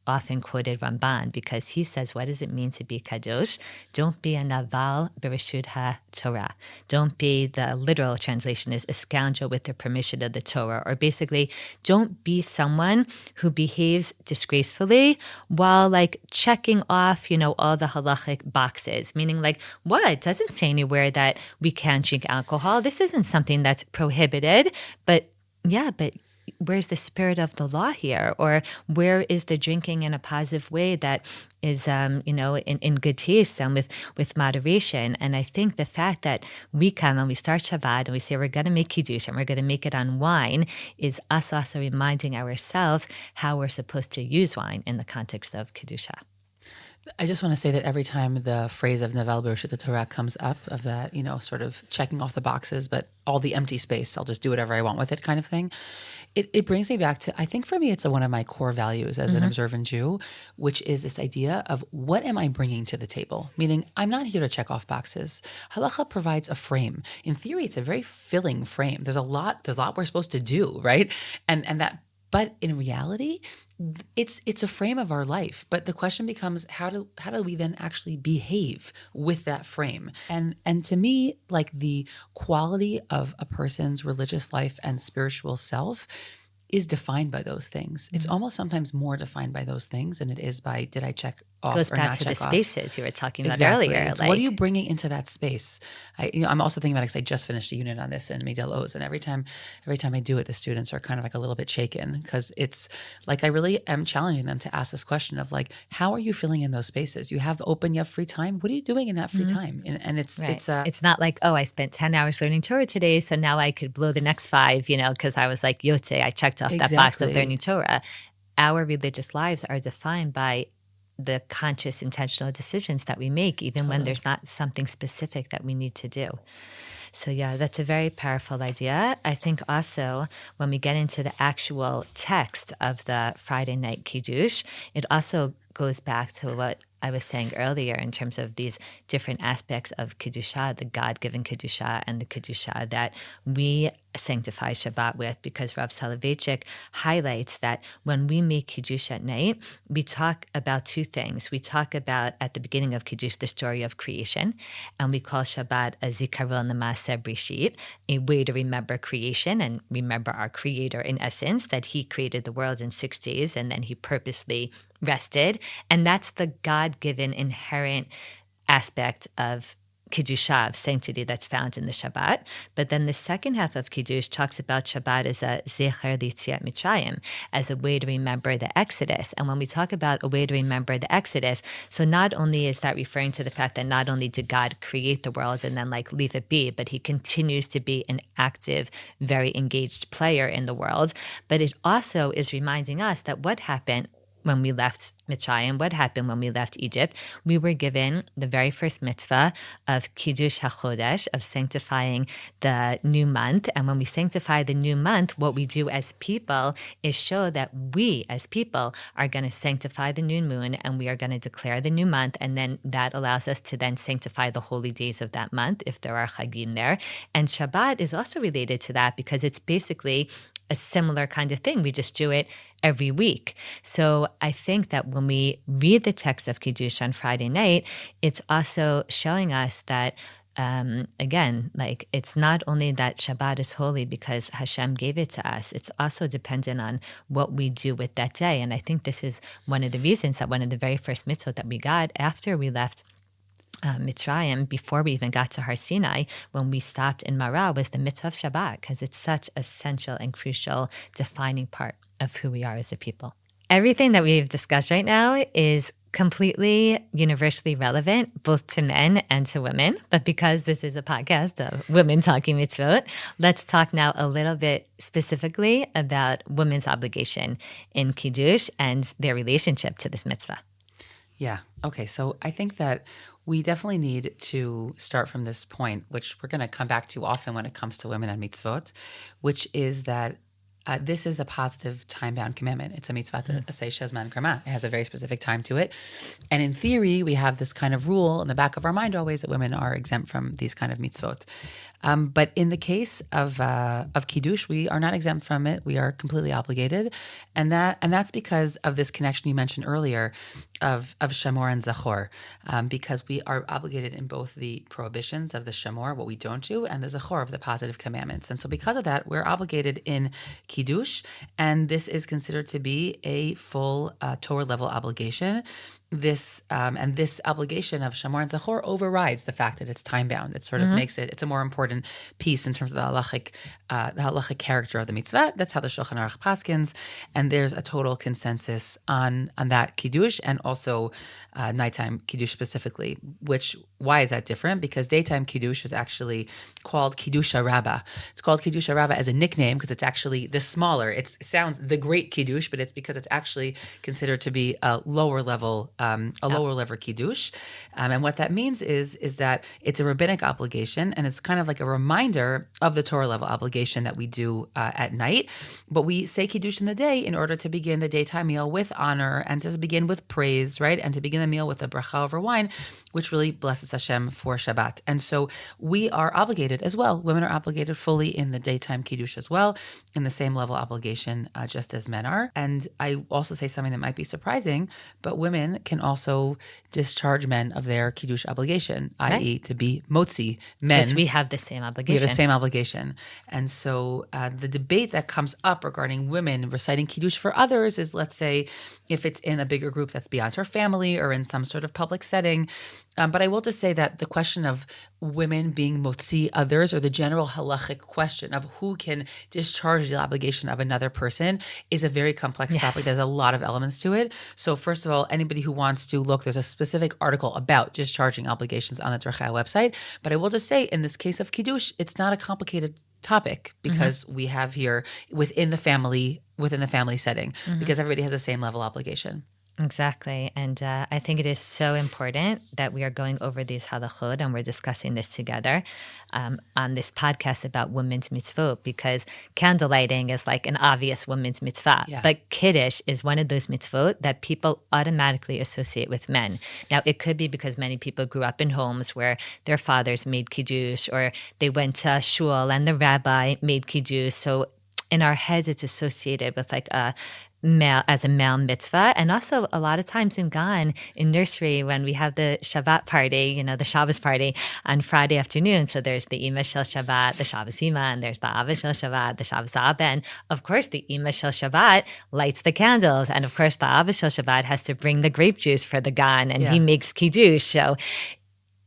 often quoted Ramban, because he says, what does it mean to be kadosh? Don't be a naval bereshut ha-Torah. Don't be, the literal translation is, a scoundrel with the permission of the Torah. Or basically, don't be someone who behaves disgracefully while checking off, all the halachik boxes. Meaning what? It doesn't say anywhere that we can't drink alcohol. This isn't something that's prohibited, but where's the spirit of the law here? Or where is the drinking in a positive way that is, in good taste and with moderation? And I think the fact that we come and we start Shabbat and we say we're going to make Kiddush and we're going to make it on wine is us also reminding ourselves how we're supposed to use wine in the context of Kedusha. I just want to say that every time the phrase of Naval Bereshit Torah comes up, of that, sort of checking off the boxes, but all the empty space, I'll just do whatever I want with it kind of thing, it brings me back to, I think for me, it's one of my core values as an observant Jew, which is this idea of what am I bringing to the table? Meaning, I'm not here to check off boxes. Halacha provides a frame. In theory, it's a very filling frame. There's a lot we're supposed to do, right? And that, but in reality, it's a frame of our life. But the question becomes, how do we then actually behave with that frame? And to me, the quality of a person's religious life and spiritual self is defined by those things. It's almost sometimes more defined by those things than it is by, did I check off goes or back not to the check off? Spaces you were talking about Exactly. earlier. What are you bringing into that space? I'm also thinking about it because I just finished a unit on this in Migdal Oz, and every time I do it, the students are kind of a little bit shaken, because it's I really am challenging them to ask this question of how are you filling in those spaces? You have free time. What are you doing in that free time? And it's right. it's it's not I spent 10 hours learning Torah today, so now I could blow the next 5, because I was Yote, I checked off that box of learning Torah. Our religious lives are defined by the conscious, intentional decisions that we make, even when there's not something specific that we need to do. So that's a very powerful idea. I think also when we get into the actual text of the Friday night Kiddush, it also goes back to what I was saying earlier in terms of these different aspects of Kedusha, the God-given Kedusha and the Kedusha that we sanctify Shabbat with, because Rav Soloveitchik highlights that when we make Kiddush at night, we talk about two things. We talk about, at the beginning of Kiddush, the story of creation, and we call Shabbat a zikaron l'maaseh brishit, a way to remember creation and remember our Creator in essence, that He created the world in 6 days and then He purposely rested. And that's the God-given inherent aspect of Kiddusha, of sanctity, that's found in the Shabbat. But then the second half of Kiddush talks about Shabbat as a zecher l'yetziat Mitzrayim, as a way to remember the Exodus. And when we talk about a way to remember the Exodus, so not only is that referring to the fact that not only did God create the world and then like leave it be, but He continues to be an active, very engaged player in the world. But it also is reminding us that what happened when we left Mitzrayim, what happened when we left Egypt, we were given the very first mitzvah of Kiddush HaChodesh, of sanctifying the new month. And when we sanctify the new month, what we do as people is show that we as people are going to sanctify the new moon and we are going to declare the new month. And then that allows us to then sanctify the holy days of that month if there are chagim there. And Shabbat is also related to that because it's basically a similar kind of thing. We just do it every week. So I think that when we read the text of Kiddush on Friday night, it's also showing us that, again, like it's not only that Shabbat is holy because Hashem gave it to us, it's also dependent on what we do with that day. And I think this is one of the reasons that one of the very first mitzvot that we got after we left Mitzrayim, before we even got to Har Sinai, when we stopped in Marah, was the mitzvah of Shabbat, because it's such a essential and crucial defining part of who we are as a people. Everything that we've discussed right now is completely universally relevant, both to men and to women. But because this is a podcast of women talking mitzvot, let's talk now a little bit specifically about women's obligation in Kiddush and their relationship to this mitzvah. Yeah. Okay. So I think that we definitely need to start from this point, which we're going to come back to often when it comes to women and mitzvot, which is that this is a positive time-bound commandment. It's a mitzvah to asay shezman grama. It has a very specific time to it. And in theory, we have this kind of rule in the back of our mind always that women are exempt from these kind of mitzvot. But in the case of Kiddush, we are not exempt from it. We are completely obligated. And that's because of this connection you mentioned earlier of Shamor and Zachor, because we are obligated in both the prohibitions of the Shamor, what we don't do, and the Zachor of the positive commandments. And so because of that, we're obligated in Kiddush, and this is considered to be a full Torah level obligation. This obligation of Shamor and Zachor overrides the fact that it's time bound. It sort of makes it's a more important piece in terms of the halachic character of the mitzvah. That's how the Shulchan Aruch paskins, and there's a total consensus on that Kiddush and also nighttime Kiddush specifically. Why is that different? Because daytime Kiddush is actually called Kiddusha Rabbah. It's called Kiddusha Rabbah as a nickname because it's actually the smaller. It sounds the great Kiddush, but it's because it's actually considered to be a lower level lower level Kiddush. And what that means is that it's a rabbinic obligation, and it's kind of like a reminder of the Torah level obligation that we do at night. But we say Kiddush in the day in order to begin the daytime meal with honor and to begin with praise, right? And to begin the meal with a bracha over wine, which really blesses Hashem for Shabbat. And so we are obligated as well. Women are obligated fully in the daytime Kiddush as well, in the same level obligation just as men are. And I also say something that might be surprising, but women can also discharge men of their Kiddush obligation, i.e. to be motzi men. Because we have the same obligation. We have the same obligation. And so the debate that comes up regarding women reciting Kiddush for others is, let's say, if it's in a bigger group that's beyond her family or in some sort of public setting. But I will just say that the question of women being motzi others, or the general halachic question of who can discharge the obligation of another person, is a very complex topic. There's a lot of elements to it. So first of all, anybody who wants to look, there's a specific article about discharging obligations on the Deracheha website. But I will just say, in this case of Kiddush, it's not a complicated topic because we have here within the family setting, because everybody has the same level obligation. Exactly. And I think it is so important that we are going over these halachot and we're discussing this together on this podcast about women's mitzvot, because candle lighting is like an obvious women's mitzvah. Yeah. But Kiddush is one of those mitzvot that people automatically associate with men. Now, it could be because many people grew up in homes where their fathers made Kiddush, or they went to shul and the rabbi made Kiddush. So in our heads, it's associated with like a male mitzvah. And also a lot of times in Gan, in nursery, when we have the Shabbat party, the Shabbos party on Friday afternoon. So there's the Ima Shel Shabbat, the Shabbos Ima, and there's the Ava Shel Shabbat, the Shabbos Abba. And of course, the Ima Shel Shabbat lights the candles. And of course, the Ava Shel Shabbat has to bring the grape juice for the Gan, and he makes Kiddush. So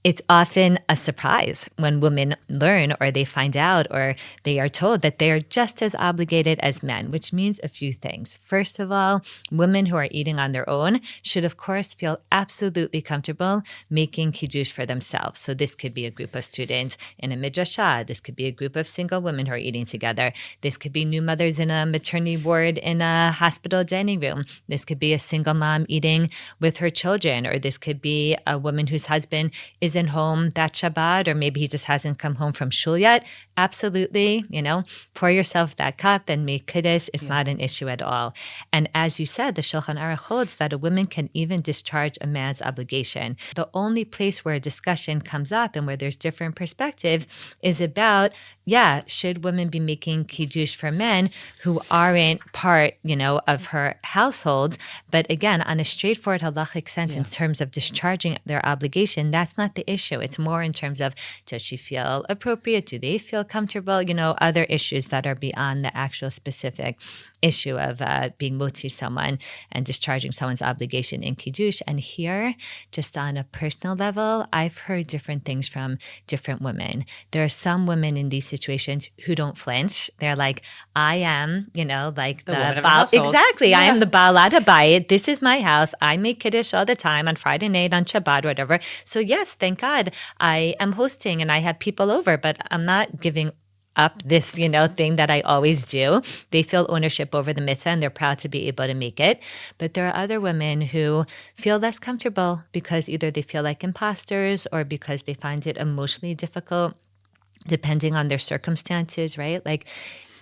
it's often a surprise when women learn, or they find out, or they are told that they are just as obligated as men, which means a few things. First of all, women who are eating on their own should, of course, feel absolutely comfortable making Kiddush for themselves. So this could be a group of students in a midrashah. This could be a group of single women who are eating together. This could be new mothers in a maternity ward in a hospital dining room. This could be a single mom eating with her children, or this could be a woman whose husband is in home that Shabbat, or maybe he just hasn't come home from shul yet. Absolutely, pour yourself that cup and make Kiddush. It's not an issue at all. And as you said, the Shulchan Aruch holds that a woman can even discharge a man's obligation. The only place where a discussion comes up and where there's different perspectives is about, should women be making Kiddush for men who aren't part, of her household? But again, on a straightforward halachic sense, in terms of discharging their obligation, that's not the issue. It's more in terms of, does she feel appropriate? Do they feel comfortable? Other issues that are beyond the actual specific issue of being motzi someone and discharging someone's obligation in Kiddush. And here, just on a personal level, I've heard different things from different women. There are some women in these situations who don't flinch. They're like, I am, like the Baal. Exactly. Yeah. I am the Baalat Habayit. This is my house. I make Kiddush all the time on Friday night, on Shabbat, whatever. So yes, thank God I am hosting and I have people over, but I'm not giving up this, thing that I always do. They feel ownership over the mitzvah and they're proud to be able to make it. But there are other women who feel less comfortable because either they feel like imposters or because they find it emotionally difficult, depending on their circumstances, right? Like,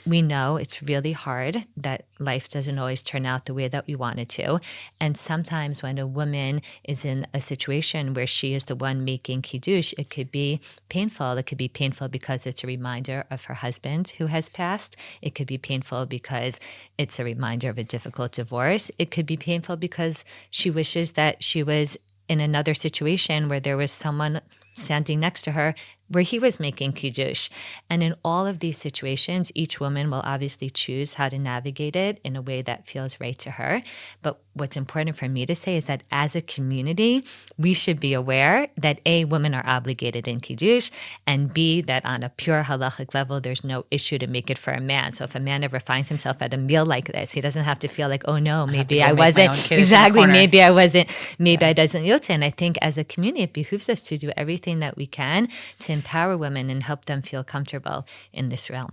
we know it's really hard that life doesn't always turn out the way that we want it to. And sometimes when a woman is in a situation where she is the one making Kiddush, it could be painful. It could be painful because it's a reminder of her husband who has passed. It could be painful because it's a reminder of a difficult divorce. It could be painful because she wishes that she was in another situation where there was someone standing next to her where he was making Kiddush. And in all of these situations, each woman will obviously choose how to navigate it in a way that feels right to her. But what's important for me to say is that as a community, we should be aware that A, women are obligated in Kiddush, and B, that on a pure halachic level, there's no issue to make it for a man. So if a man ever finds himself at a meal like this, he doesn't have to feel like, oh no, maybe I wasn't. Exactly, maybe I wasn't, maybe I doesn't yotze. And I think as a community, it behooves us to do everything that we can to empower women and help them feel comfortable in this realm.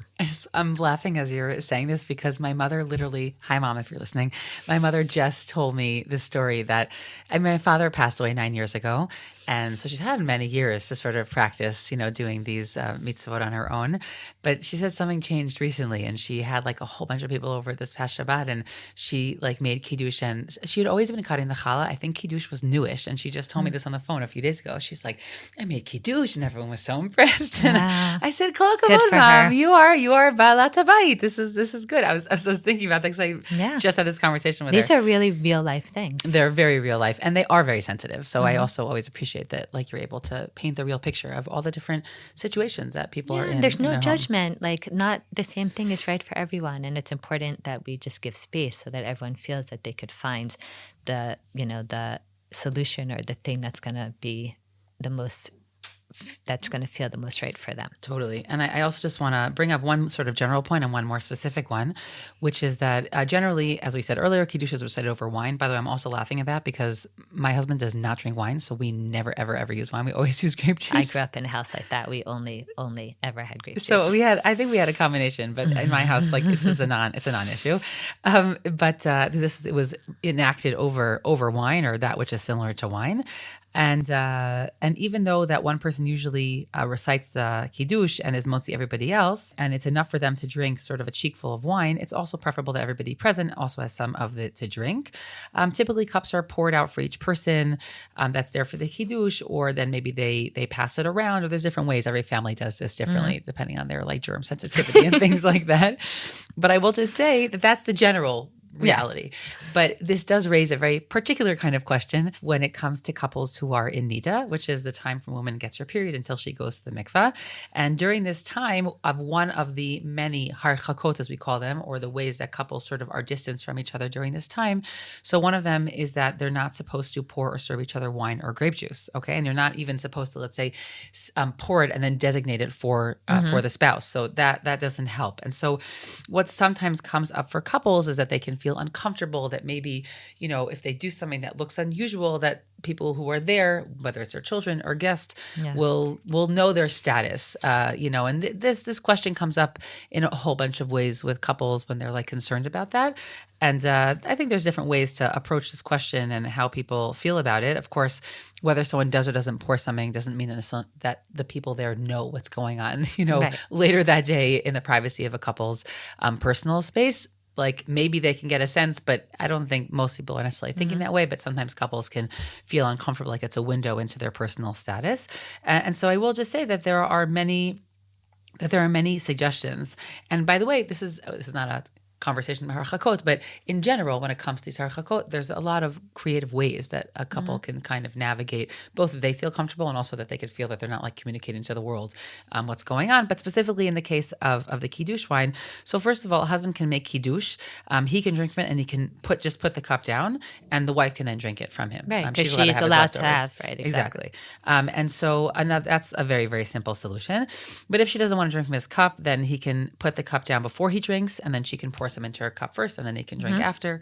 I'm laughing as you're saying this because my mother literally, hi mom, if you're listening, my mother just told me this story that my father passed away 9 years ago. And so she's had many years to sort of practice, doing these mitzvot on her own. But she said something changed recently, and she had like a whole bunch of people over this past Shabbat, and she like made Kiddush, and she had always been cutting the challah. I think Kiddush was newish, and she just told me this on the phone a few days ago. She's like, I made Kiddush, and everyone was so impressed. And I said, Kol hakavod, mom, you are Baalat Habayit. This is good. I was thinking about that because I just had this conversation with her. These are really real life things. They're very real life, and they are very sensitive. So I also always appreciate that, like, you're able to paint the real picture of all the different situations that people are in. There's no judgment. Home. Like, not the same thing is right for everyone, and it's important that we just give space so that everyone feels that they could find the solution or the thing that's going to be the most that's going to feel the most right for them. Totally. And I also just want to bring up one sort of general point and one more specific one, which is that generally, as we said earlier, Kiddushes were said over wine. By the way, I'm also laughing at that because my husband does not drink wine, so we never, ever, ever use wine. We always use grape juice. I grew up in a house like that. We only ever had grape juice. So I think we had a combination, but in my house, like it's just it's a non-issue. It was enacted over wine, or that which is similar to wine. And even though that one person usually recites the Kiddush and is motzi everybody else, and it's enough for them to drink sort of a cheekful of wine, it's also preferable that everybody present also has some of it to drink. Typically, cups are poured out for each person that's there for the Kiddush, or then maybe they pass it around, or there's different ways. Every family does this differently, depending on their like germ sensitivity and things like that. But I will just say that that's the general reality. But this does raise a very particular kind of question when it comes to couples who are in nida, which is the time from woman gets her period until she goes to the mikvah. And during this time of one of the many halachot, as we call them, or the ways that couples sort of are distanced from each other during this time. So one of them is that they're not supposed to pour or serve each other wine or grape juice. Okay. And they're not even supposed to, let's say, pour it and then designate it for the spouse. So that doesn't help. And so what sometimes comes up for couples is that they can feel uncomfortable, that maybe, if they do something that looks unusual, that people who are there, whether it's their children or guests, will know their status. And this question comes up in a whole bunch of ways with couples when they're like concerned about that. And I think there's different ways to approach this question and how people feel about it. Of course, whether someone does or doesn't pour something doesn't mean that the people there know what's going on, later that day in the privacy of a couple's personal space. Like maybe they can get a sense, but I don't think most people are necessarily thinking that way. But sometimes couples can feel uncomfortable, like it's a window into their personal status. And so I will just say that there are many suggestions. And by the way, this is not a conversation about halachot, but in general, when it comes to these halachot, there's a lot of creative ways that a couple can kind of navigate, both that they feel comfortable and also that they could feel that they're not like communicating to the world what's going on. But specifically in the case of the Kiddush wine, so first of all, a husband can make Kiddush. He can drink from it and he can put the cup down, and the wife can then drink it from him. Right, because she's allowed to have, right, exactly. And so that's a very, very simple solution. But if she doesn't want to drink from his cup, then he can put the cup down before he drinks, and then she can pour some into her cup first, and then he can drink after.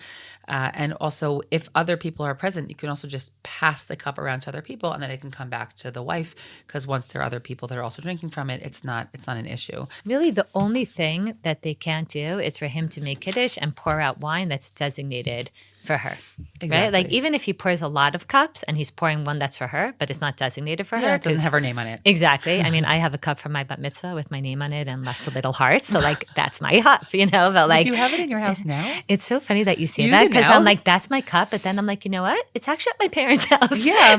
And also, if other people are present, you can also just pass the cup around to other people, and then it can come back to the wife, because once there are other people that are also drinking from it, it's not an issue. Really, the only thing that they can't do is for him to make Kiddush and pour out wine that's designated for her. Exactly. Right? Like even if he pours a lot of cups and he's pouring one that's for her, but it's not designated for her. It doesn't have her name on it. Exactly. I mean, I have a cup from my bat mitzvah with my name on it and lots of little hearts. So like, that's my cup, but like. Do you have it in your house now? It's so funny that you say that, because I'm like, that's my cup. But then I'm like, you know what? It's actually at my parents' house. Yeah.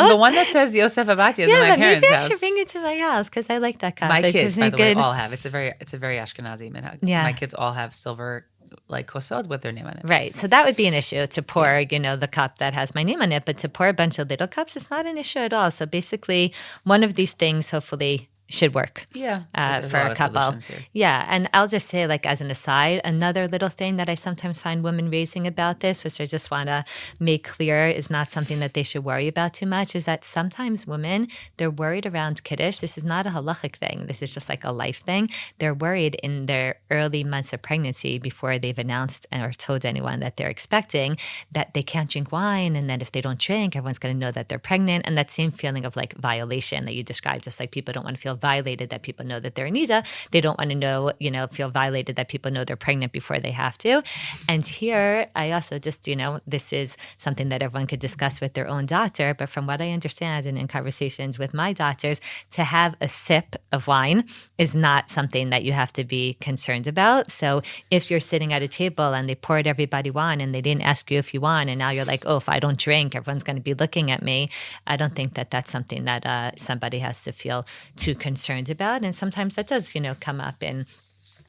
The one that says Yosef Abati is at my parents' house. Maybe I should bring it to my house because I like that cup. My kids, by the way, all have. It's a very Ashkenazi minhag. Yeah. My kids all have silver like kosod with their name on it. Right. So that would be an issue to pour, the cup that has my name on it. But to pour a bunch of little cups, it's not an issue at all. So basically, one of these things hopefully should work for a couple. Yeah. And I'll just say, like, as an aside, another little thing that I sometimes find women raising about this, which I just want to make clear is not something that they should worry about too much, is that sometimes women, they're worried around Kiddush. This is not a halachic thing. This is just like a life thing. They're worried in their early months of pregnancy before they've announced or told anyone that they're expecting that they can't drink wine, and that if they don't drink, everyone's going to know that they're pregnant. And that same feeling of like violation that you described, just like people don't want to feel violated that people know that they're in nida. They don't want to feel violated that people know they're pregnant before they have to. And here, I also just, this is something that everyone could discuss with their own doctor. But from what I understand and in conversations with my doctors, to have a sip of wine is not something that you have to be concerned about. So if you're sitting at a table and they poured everybody wine and they didn't ask you if you want, and now you're like, oh, if I don't drink, everyone's going to be looking at me. I don't think that that's something that somebody has to feel too concerned about. And sometimes that does, come up in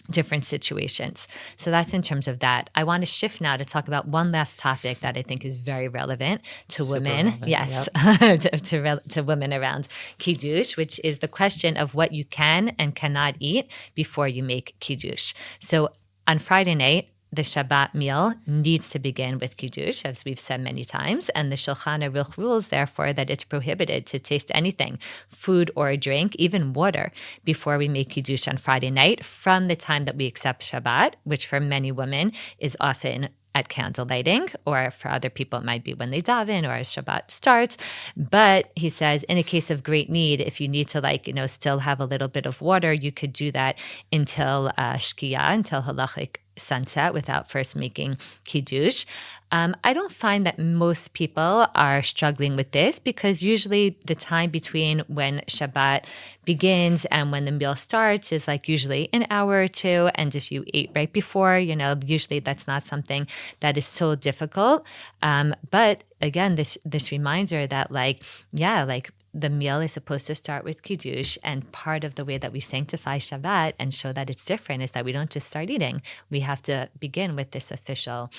different situations. So that's in terms of that. I want to shift now to talk about one last topic that I think is very relevant to women. Relevant, yes, yep. to women around Kiddush, which is the question of what you can and cannot eat before you make Kiddush. So on Friday night, the Shabbat meal needs to begin with Kiddush, as we've said many times, and the Shulchan Aruch rules, therefore, that it's prohibited to taste anything, food or drink, even water, before we make Kiddush on Friday night from the time that we accept Shabbat, which for many women is often at candle lighting, or for other people, it might be when they daven or as Shabbat starts. But he says, in a case of great need, if you need to, still have a little bit of water, you could do that until Shkia, until halachik sunset, without first making Kiddush. I don't find that most people are struggling with this, because usually the time between when Shabbat begins and when the meal starts is usually an hour or two. And if you ate right before, usually that's not something that is so difficult. But again, this reminder that the meal is supposed to start with Kiddush, and part of the way that we sanctify Shabbat and show that it's different is that we don't just start eating. We have to begin with this official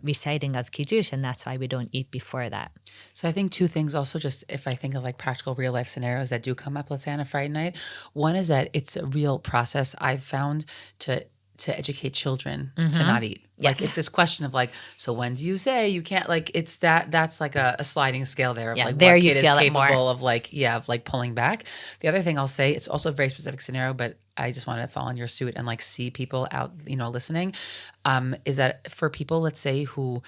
reciting of Kiddush, and that's why we don't eat before that. So I think two things also, just if I think of practical real life scenarios that do come up, let's say on a Friday night. One is that it's a real process I've found to educate children to not eat. Yes. It's this question of so when do you say you can't, it's that's a sliding scale there of there what you kid feel is it more. capable of pulling back. The other thing I'll say, it's also a very specific scenario, but I just want to follow in your suit and see people out, listening, is that for people, let's say, who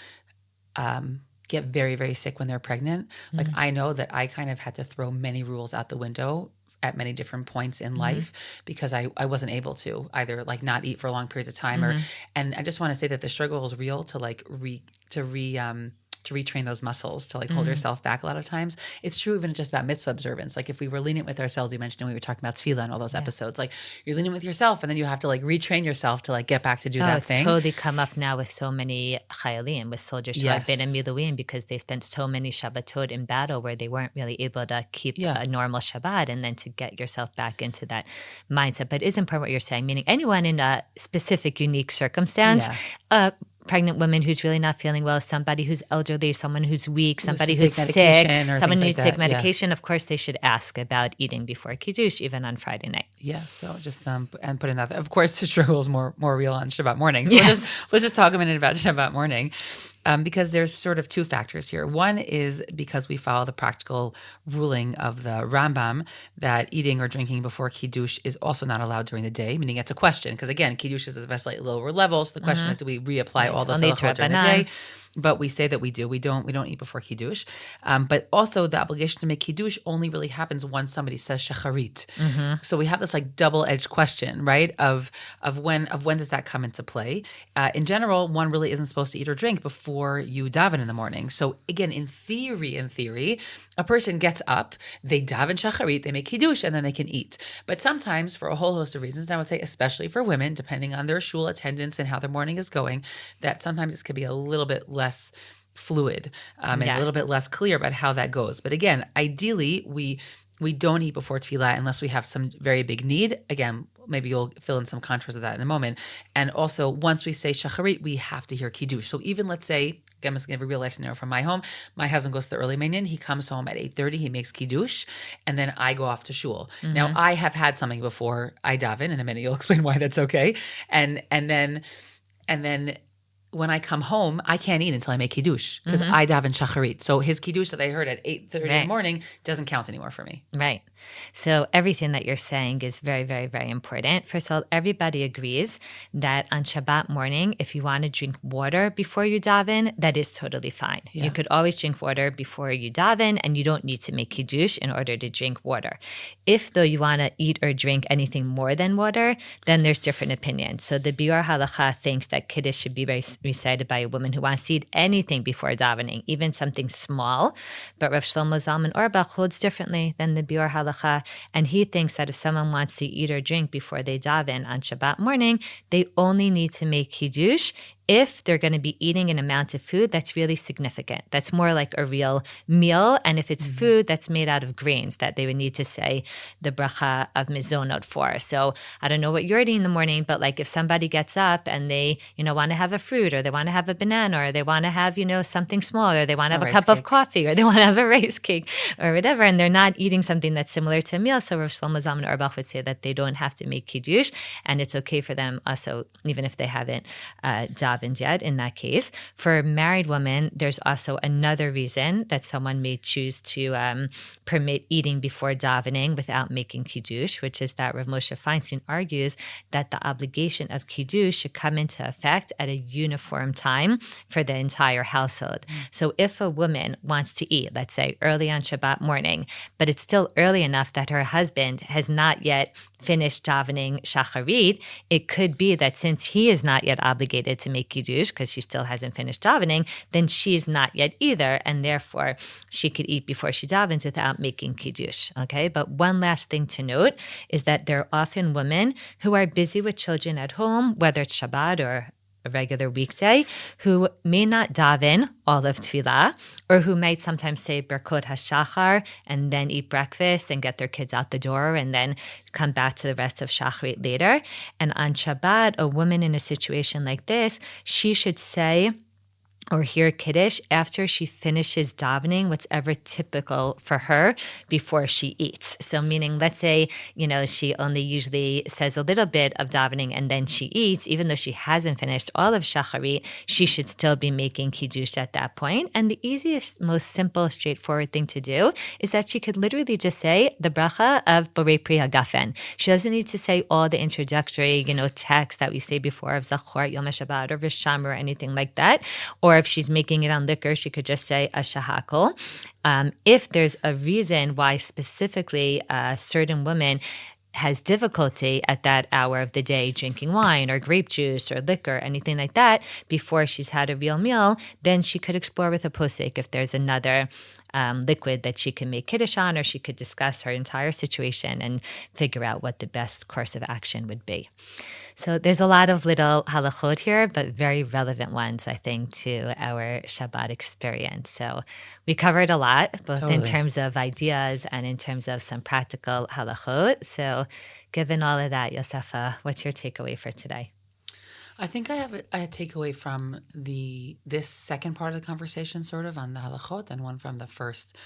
get very, very sick when they're pregnant, I know that I kind of had to throw many rules out the window at many different points in life, because I wasn't able to either not eat for long periods of time, and I just want to say that the struggle is real to retrain those muscles to hold yourself back a lot of times. It's true even just about mitzvah observance. If we were lenient with ourselves, you mentioned when we were talking about tefillah and all those episodes, you're lenient with yourself, and then you have to retrain yourself to get back to do that thing. It's totally come up now with so many chayalim, with soldiers who have been in miluim, because they spent so many Shabbatot in battle where they weren't really able to keep a normal Shabbat, and then to get yourself back into that mindset. But it is important what you're saying, meaning anyone in a specific, unique circumstance, pregnant woman who's really not feeling well, somebody who's elderly, someone who's weak, somebody who's sick, someone who needs sick medication, of course they should ask about eating before Kiddush, even on Friday night. Yeah, so just and put in that. Of course, the struggle is more real on Shabbat morning. So let's just talk a minute about Shabbat morning. Because there's sort of two factors here. One is because we follow the practical ruling of the Rambam that eating or drinking before Kiddush is also not allowed during the day, meaning it's a question. Because again, Kiddush is at a slightly lower level, so the question is, do we reapply all those halachot during the day? But we say that we do. We don't eat before Kiddush. But also the obligation to make Kiddush only really happens once somebody says shacharit. So we have this double-edged question, right? Of when does that come into play? In general, one really isn't supposed to eat or drink before you daven in the morning. So again, in theory, a person gets up, they daven shacharit, they make Kiddush, and then they can eat. But sometimes, for a whole host of reasons, and I would say especially for women, depending on their shul attendance and how their morning is going, that sometimes this could be a little bit less fluid and a little bit less clear about how that goes. But again, ideally, we don't eat before tefillah unless we have some very big need. Again, maybe you'll fill in some contours of that in a moment. And also, once we say shacharit, we have to hear Kiddush. So even, let's say, I'm just going to give a real life scenario from my home. My husband goes to the early minyan. He comes home at 8:30. He makes Kiddush, and then I go off to shul. Now, I have had something before I daven. In a minute, you'll explain why that's okay. And then when I come home, I can't eat until I make Kiddush, because I daven shacharit. So his Kiddush that I heard at 8:30 in the morning doesn't count anymore for me. Right. So everything that you're saying is very, very, very important. First of all, everybody agrees that on Shabbat morning, if you want to drink water before you daven, that is totally fine. Yeah. You could always drink water before you daven, and you don't need to make Kiddush in order to drink water. If, though, you want to eat or drink anything more than water, then there's different opinions. So the Biur Halacha thinks that Kiddush should be recited by a woman who wants to eat anything before davening, even something small. But Rav Shlomo Zalman Auerbach holds differently than the Biur Halacha, and he thinks that if someone wants to eat or drink before they daven on Shabbat morning, they only need to make Kiddush if they're going to be eating an amount of food that's really significant. That's more like a real meal. And if it's food that's made out of grains, that they would need to say the bracha of mizonot for. So I don't know what you're eating in the morning, but like if somebody gets up and they, want to have a fruit, or they want to have a banana, or they want to have, something small, or they want to have a cup of coffee, or they want to have a rice cake or whatever, and they're not eating something that's similar to a meal. So Rav Shlomo Zalman Auerbach would say that they don't have to make Kiddush, and it's okay for them also, even if they haven't davened yet in that case. For married women, there's also another reason that someone may choose to permit eating before davening without making Kiddush, which is that Rav Moshe Feinstein argues that the obligation of Kiddush should come into effect at a uniform time for the entire household. So if a woman wants to eat, let's say early on Shabbat morning, but it's still early enough that her husband has not yet finished davening shacharit, it could be that since he is not yet obligated to make Kiddush because she still hasn't finished davening, then she's not yet either, and therefore she could eat before she davens without making Kiddush, okay? But one last thing to note is that there are often women who are busy with children at home, whether it's Shabbat or a regular weekday, who may not daven all of tefillah, or who might sometimes say Berkot HaShachar and then eat breakfast and get their kids out the door and then come back to the rest of Shacharit later. And on Shabbat, a woman in a situation like this, she should say or hear Kiddush after she finishes davening, whatever typical for her before she eats. So meaning, let's say, she only usually says a little bit of davening and then she eats, even though she hasn't finished all of Shacharit, she should still be making Kiddush at that point. And the easiest, most simple, straightforward thing to do is that she could literally just say the bracha of Borei Pri HaGafen. She doesn't need to say all the introductory, text that we say before of Zachor Yom HaShabbat or Visham or anything like that. Or if she's making it on liquor, she could just say a shahakol. If there's a reason why specifically a certain woman has difficulty at that hour of the day drinking wine or grape juice or liquor, anything like that, before she's had a real meal, then she could explore with a posek if there's another liquid that she can make Kiddush on, or she could discuss her entire situation and figure out what the best course of action would be. So there's a lot of little halachot here, but very relevant ones, I think, to our Shabbat experience. So we covered a lot, both in terms of ideas and in terms of some practical halachot. So given all of that, Yosefa, what's your takeaway for today? I think I have a takeaway from this second part of the conversation, sort of on the halachot, and one from the first.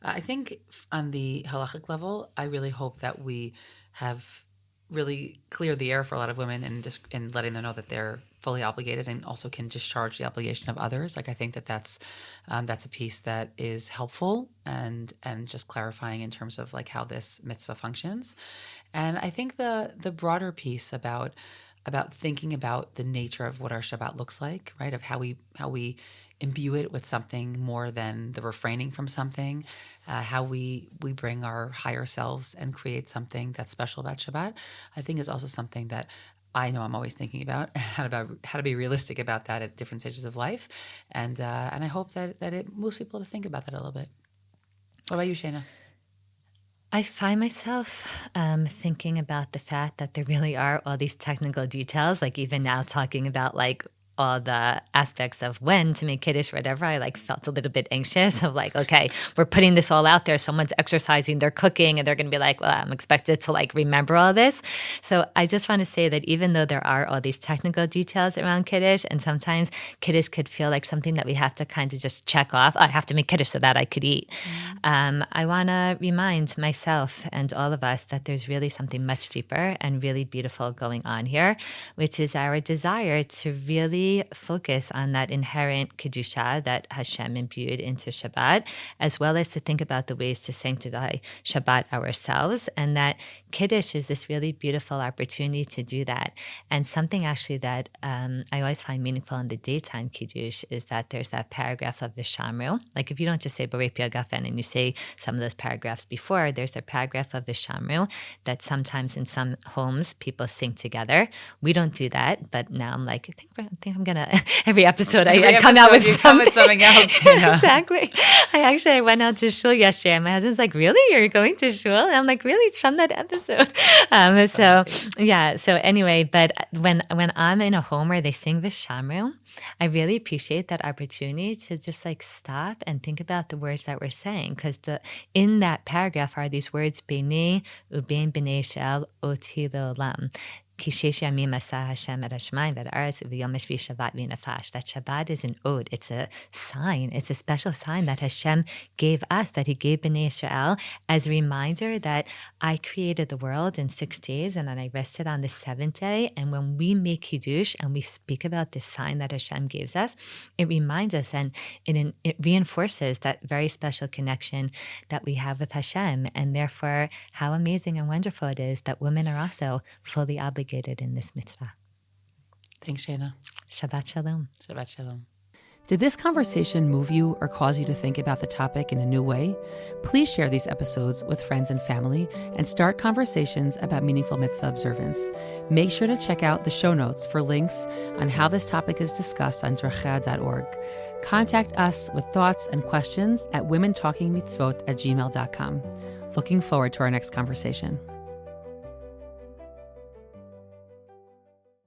I think on the halachic level, I really hope that we have really cleared the air for a lot of women and letting them know that they're fully obligated and also can discharge the obligation of others. Like, I think that's a piece that is helpful and just clarifying in terms of like how this mitzvah functions. And I think the broader piece about thinking about the nature of what our Shabbat looks like, right? Of how we imbue it with something more than the refraining from something, how we bring our higher selves and create something that's special about Shabbat, I think is also something that I know I'm always thinking about, how to be realistic about that at different stages of life. And I hope that it moves people to think about that a little bit. What about you, Shana? I find myself thinking about the fact that there really are all these technical details, like even now talking about like all the aspects of when to make Kiddush or whatever, I like felt a little bit anxious of like, okay, we're putting this all out there. Someone's exercising, they're cooking, and they're going to be like, well, I'm expected to like remember all this. So I just want to say that even though there are all these technical details around Kiddush, and sometimes Kiddush could feel like something that we have to kind of just check off. I have to make Kiddush so that I could eat. I want to remind myself and all of us that there's really something much deeper and really beautiful going on here, which is our desire to really focus on that inherent Kedusha that Hashem imbued into Shabbat, as well as to think about the ways to sanctify Shabbat ourselves, and that Kiddush is this really beautiful opportunity to do that. And something actually that I always find meaningful in the daytime Kiddush is that there's that paragraph of the Shamru. Like if you don't just say Borei Pri HaGafen and you say some of those paragraphs before, there's a paragraph of the Shamru that sometimes in some homes people sing together. We don't do that, but now I'm like, I think I'm I'm going to, every episode Every I come out with episode you come with something else. You know? Exactly. I went out to shul yesterday, and my husband's like, really? You're going to shul? And I'm like, really? It's from that episode. So anyway, but when I'm in a home where they sing Vishamru, I really appreciate that opportunity to just like stop and think about the words that we're saying, because in that paragraph are these words, B'nei u'bein b'nei Israel oti le'olam. That Shabbat is an ode. It's a sign. It's a special sign that Hashem gave us, that He gave Bnei Israel, as a reminder that I created the world in 6 days and then I rested on the 7th day. And when we make Kiddush and we speak about this sign that Hashem gives us, it reminds us and it reinforces that very special connection that we have with Hashem. And therefore, how amazing and wonderful it is that women are also fully obligated in this mitzvah. Thanks, Shana. Shabbat Shalom. Shabbat Shalom. Did this conversation move you or cause you to think about the topic in a new way? Please share these episodes with friends and family and start conversations about meaningful mitzvah observance. Make sure to check out the show notes for links on how this topic is discussed on Deracheha.org. Contact us with thoughts and questions at womentalkingmitzvot@gmail.com. Looking forward to our next conversation.